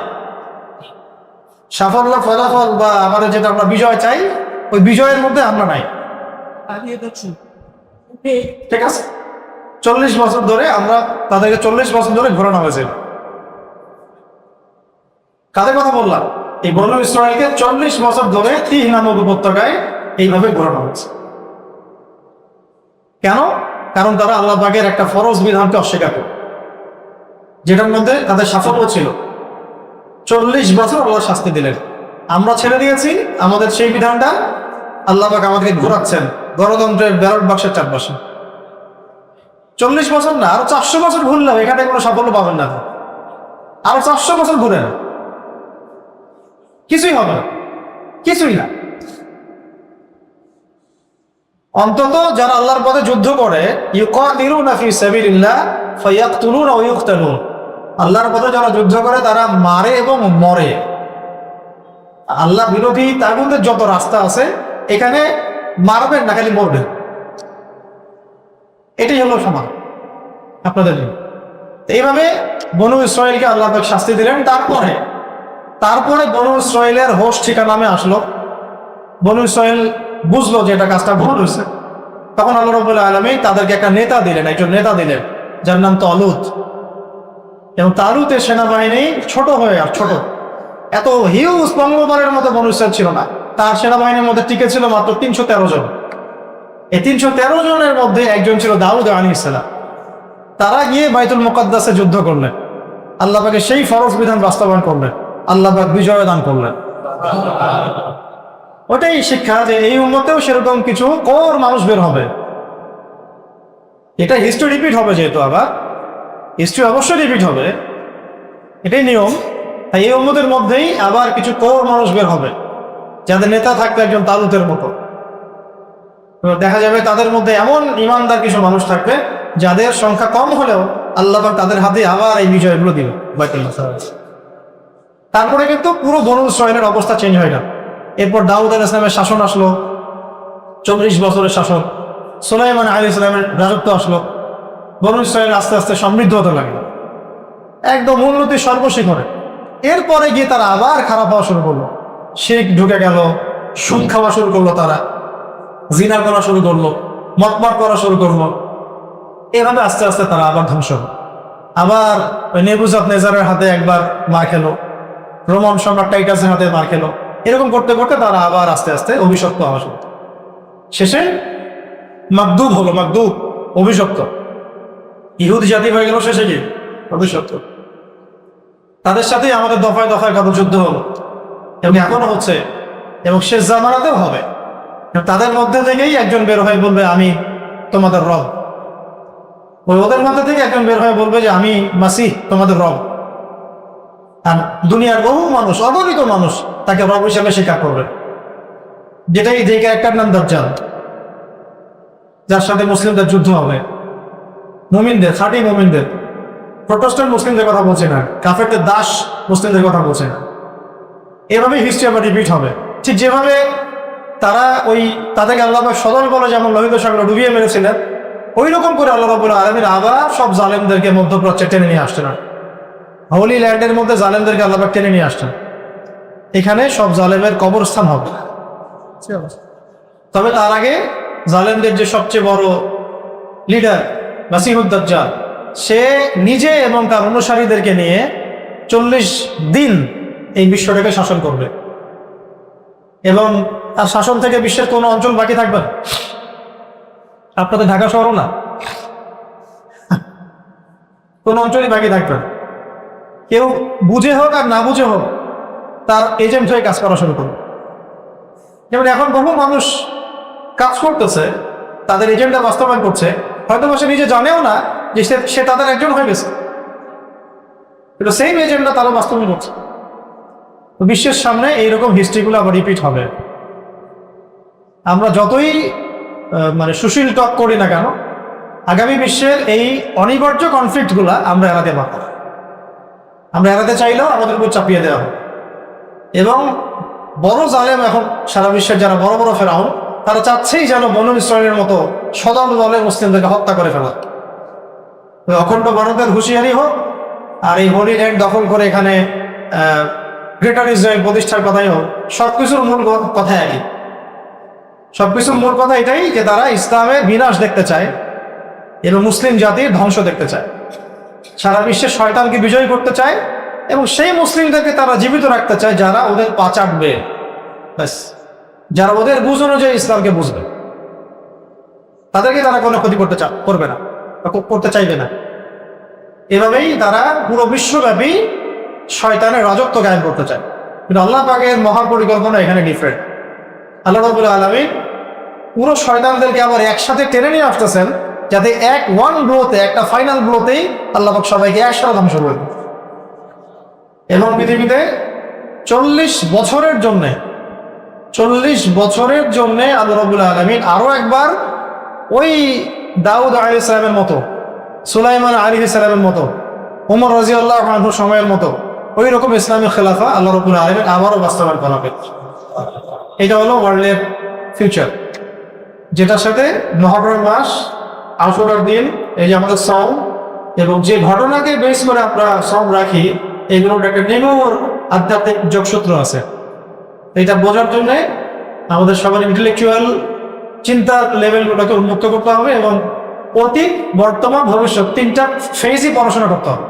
সাফল্য, ফলাফল বা আমাদের যেটা আমরা বিজয় চাই, ওই বিজয়ের মধ্যে আমরা নাই। ঠিক আছে, 40 বছর ধরে তাদেরকে 40 বছর ধরে ঘোরানো হয়েছে। কাদের কথা বললাম? এই বনু ইসরাইলকে 40 বছর ধরে তিহ নামক উপত্যকায় এইভাবে ঘোরানো হয়েছে। কেন? কারণ তারা আল্লাহ পাকের একটা ফরজ বিধানকে অস্বীকার করে, যেটার মধ্যে তাদের সাফল্য ছিল। 40 বছর আল্লাহ শাস্তি দিলেন, আমরা ছেড়ে দিয়েছি আমাদের সেই বিধানটা, আল্লাহ পাক আমাদেরকে ঘোরাচ্ছেন গণতন্ত্রের ব্যালট বাক্সের চারপাশে। 40 বছর না, আরো 400 বছর ঘুরলাম, এখানে কোনো সাফল্য পাবেন না। আরো 400 বছর ঘুরেন, কিছুই হবে না, কিছুই না। অন্তত যারা আল্লাহর পথে যুদ্ধ করে, ইউকাতিলুনা ফি সাবিলিল্লাহ ফায়াকতুলুনা ওয়া ইউকতালুন, আল্লাহর পথে যারা যুদ্ধ করে তারা মারে এবং মরে। আল্লাহ বিরোধী তাগুতের যত রাস্তা আছে, এখানে মারবেন না, খালি মরবেন। এটাই হলো সমান আপনাদের জন্য। এইভাবে বনু ইসরাইলকে আল্লাহ পাক শাস্তি দিলেন। তারপরে বনু ইসরাইলের হোশ ঠিকানামে আসলো। বনু ইসরাইল বুঝলো যে এটা কাজটা ভুল হয়েছে। তখন আল্লাহ রাব্বুল আলামিন তাদেরকে একটা নেতা দিলেন, একজন নেতা দিলেন যার নাম তালুত। এবং তালুতের সেনাবাহিনী ছোট, এত হিউজ বঙ্গবলের মতো বনু ইসরাইল ছিল না। তার সেনাবাহিনীর মধ্যে টিকে ছিল মাত্র 313 জন। এই 313 জনের মধ্যে একজন ছিল দাউদ আলাইহিস সালাম। তারা গিয়ে বাইতুল মুকাদ্দাসে যুদ্ধ করলেন, আল্লাহ পাকের সেই ফরজ বিধান বাস্তবায়ন করলেন, আল্লাহ পাক বিজয় দান করলেন। ওটাই শিক্ষা যে এই উম্মতেও সেরকম কিছু কোর মানুষ বের হবে। এটা হিস্ট্রি রিপিট হবে, যেহেতু আবার হিস্ট্রি অবশ্যই রিপিট হবে, এটাই নিয়ম। তাই এই উম্মতের মধ্যেই আবার কিছু কোর মানুষ বের হবে, যাদের নেতা থাকবে একজন তালুতের মতো। দেখা যাবে তাদের মধ্যে এমন ইমানদার কিছু মানুষ থাকবে যাদের সংখ্যা কম হলেও আল্লাহ পাক তাদের হাতে আবার এই বিজয়গুলো দিবে বাইতুল মুকাদ্দাস। তারপরে কিন্তু পুরো বনু ইসরাইলের অবস্থা চেঞ্জ হয় না। এরপর দাউদ আলাইহিস সালামের শাসন আসলো, 40 বছরের শাসন। সুলাইমান আলাইহিস সালামের রাজত্ব আসলো। বনু ইসরাইল আস্তে আস্তে সমৃদ্ধ হতে লাগলো, একদম উন্নতি সর্বশিখরে। এরপরে গিয়ে তারা আবার খারাপ হওয়া শুরু করলো, শিরক ঢুকে গেল, সুদ খাওয়া শুরু করলো, তারা জিনা করা শুরু করলো, মতমত করা শুরু করলো। এভাবে আস্তে আস্তে তারা আবার ধ্বংস হলো। আবার ওই নেবুজাত নেজারের হাতে একবার মার খেলো, রোমান সম্রাট টাইটাসের হাতে মার খেলো। এরকম করতে করতে তারা আবার আস্তে আস্তে অভিশপ্ত হওয়া শুরু। শেষে মাকদুব হলো, মাকদুব অভিশপ্ত, ইহুদি জাতি হয়ে গেল শেষে কি অভিশপ্ত। তাদের সাথেই আমাদের দফায় দফায় কত যুদ্ধ হলো এবং এখনো হচ্ছে এবং শেষ জামানাতেও হবে। তাদের মধ্যে থেকেই একজন বের হয়ে বলবে আমি তোমাদের রব, ওদের মধ্যে থেকে একজন বের হয়ে বলবে যে আমি মাসিহ তোমাদের রব। আর দুনিয়ার বহু মানুষ, অগণিত মানুষ তাকে রব হিসেবে স্বীকার করবে, যেটাই যে ক্যারেক্টার নাম দাজ্জাল, যার সাথে মুসলিমদের যুদ্ধ হবে। মুমিনদের, খাঁটি মুমিনদের, প্রোটেস্ট্যান্ট মুসলিমদের কথা বলছে না, কাফেরদের দাস মুসলিমদের কথা বলছে না। এভাবেই হিস্ট্রি আবার রিপিট হবে। ঠিক যেভাবে তারা ওই তাদেরকে আল্লাহ সদর বলে যেমন লোহিত সাগরে ডুবিয়ে মেরেছিলেন, ওই রকম করে আল্লাহ রাব্বুল আলামিন আবার সব জালেমদেরকে মধ্যপ্রাচ্যে টেনে নিয়ে আসছেন। হোলি ল্যান্ডের মধ্যে জালেমদেরকে আল্লাহ টেনে নিয়ে আসছেন। এখানে সব জালেমের কবরস্থান হবে। তবে তার আগে জালেমদের যে সবচেয়ে বড় লিডার মাসিহুদ দাজ্জাল, সে নিজে এবং তার অনুসারীদেরকে নিয়ে 40 দিন এই বিশ্বটাকে শাসন করবে এবং তার শাসন থেকে বিশ্বের কোনো অঞ্চল বাকি থাকবে না। আপনাদের ঢাকা শহরও না, কোন অঞ্চলই বাকি থাকবে না। কেউ বুঝে হোক আর না বুঝে হোক তার এজেন্ট হয়ে কাজ করা শুরু করবে। যেমন এখন বহু মানুষ কাজ করতেছে, তাদের এজেন্টটা বাস্তবায়ন করছে, হয়তো সে নিজে জানেও না যে সে তাদের একজন হয়ে গেছে, কিন্তু সেই এজেন্টটা তারা বাস্তবায়ন করছে। বিশ্বের সামনে এইরকম হিস্ট্রিগুলো আবার রিপিট হবে। আমরা যতই সুশীল টক করি না কেন, আগামী বিশ্বের এই অনিবার্য কনফ্লিক্টগুলো আমরা এড়াতে পারব না। আমরা এড়াতে চাইলেও আমাদের উপর চাপিয়ে দেওয়া হবে। এবং বড় জালেম এখন সারা বিশ্বের যারা বড় বড় ফেরাউন, তারা চাচ্ছেই যেন বনু ইসরাইলের মতো সদল দলে মুসলিমদেরকে হত্যা করে ফেলা। অখণ্ড ভারতের হুঁশিয়ারি হোক, আর এই হোলি ল্যান্ড দখল করে এখানে গ্রেটার ইসরায়েল প্রতিষ্ঠার কথাই হোক, সবকিছুর মূল কথা একই। সবকিছুর মূল কথা এটাই যে তারা ইসলামের বিনাশ দেখতে চায় এবং মুসলিম জাতির ধ্বংস দেখতে চায়। সারা বিশ্বের শয়তানকে বিজয়ী করতে চায় এবং সেই মুসলিমদেরকে তারা জীবিত রাখতে চায় যারা ওদের পা চাটবে, ব্যাস, যারা ওদের বুঝ অনুযায়ী ইসলামকে বুঝবে, তাদেরকে তারা কোনো ক্ষতি করবে না, করতে চাইবে না। এভাবেই তারা পুরো বিশ্বব্যাপী শয়তানের রাজত্ব কায়েম করতে চায়। কিন্তু আল্লাহ পাকের মহাপরিকল্পনা এখানে ডিফারেন্ট। আল্লাহ রাব্বুল আলামিন পুরো শয়তানদেরকে আবার একসাথে টেনে নিয়ে আসতেছেন, যাতে ওয়ান ব্লোতে, একটা ফাইনাল ব্লোতেই আল্লাহ পাক সবাইকে একসাথে ধ্বংস করে দেন। এবং পৃথিবীতে 40 বছরের জন্য আল্লাহ রাব্বুল আলামিন আরো একবার ওই দাউদ আলাইহিস সালামের মতো, সুলাইমান আলাইহিস সালামের মতো, ওমর রাদিয়াল্লাহু আনহু সময়ের মতো ওই রকম ইসলামী খেলাফা আল্লাহ রাব্বুল আলামিন আবারও বাস্তবায়ন করাবে। এটা হলো ওয়ার্ল্ডের ফিউচার, যেটার সাথে মহররম মাস, আশুরার দিন, এই যে আমাদের সওম এবং যে ঘটনাকে বেস করে আমরা সওম রাখি, এগুলোর একটা নিমূল আধ্যাত্মিক যোগসূত্র আছে। এটা বোঝার জন্য আমাদের সবার ইন্টেলেকচুয়াল চিন্তার লেভেলগুলোকে উন্মুক্ত করতে হবে এবং অতীত, বর্তমান, ভবিষ্যৎ 3টা ফেজই পড়াশোনা করতে হবে।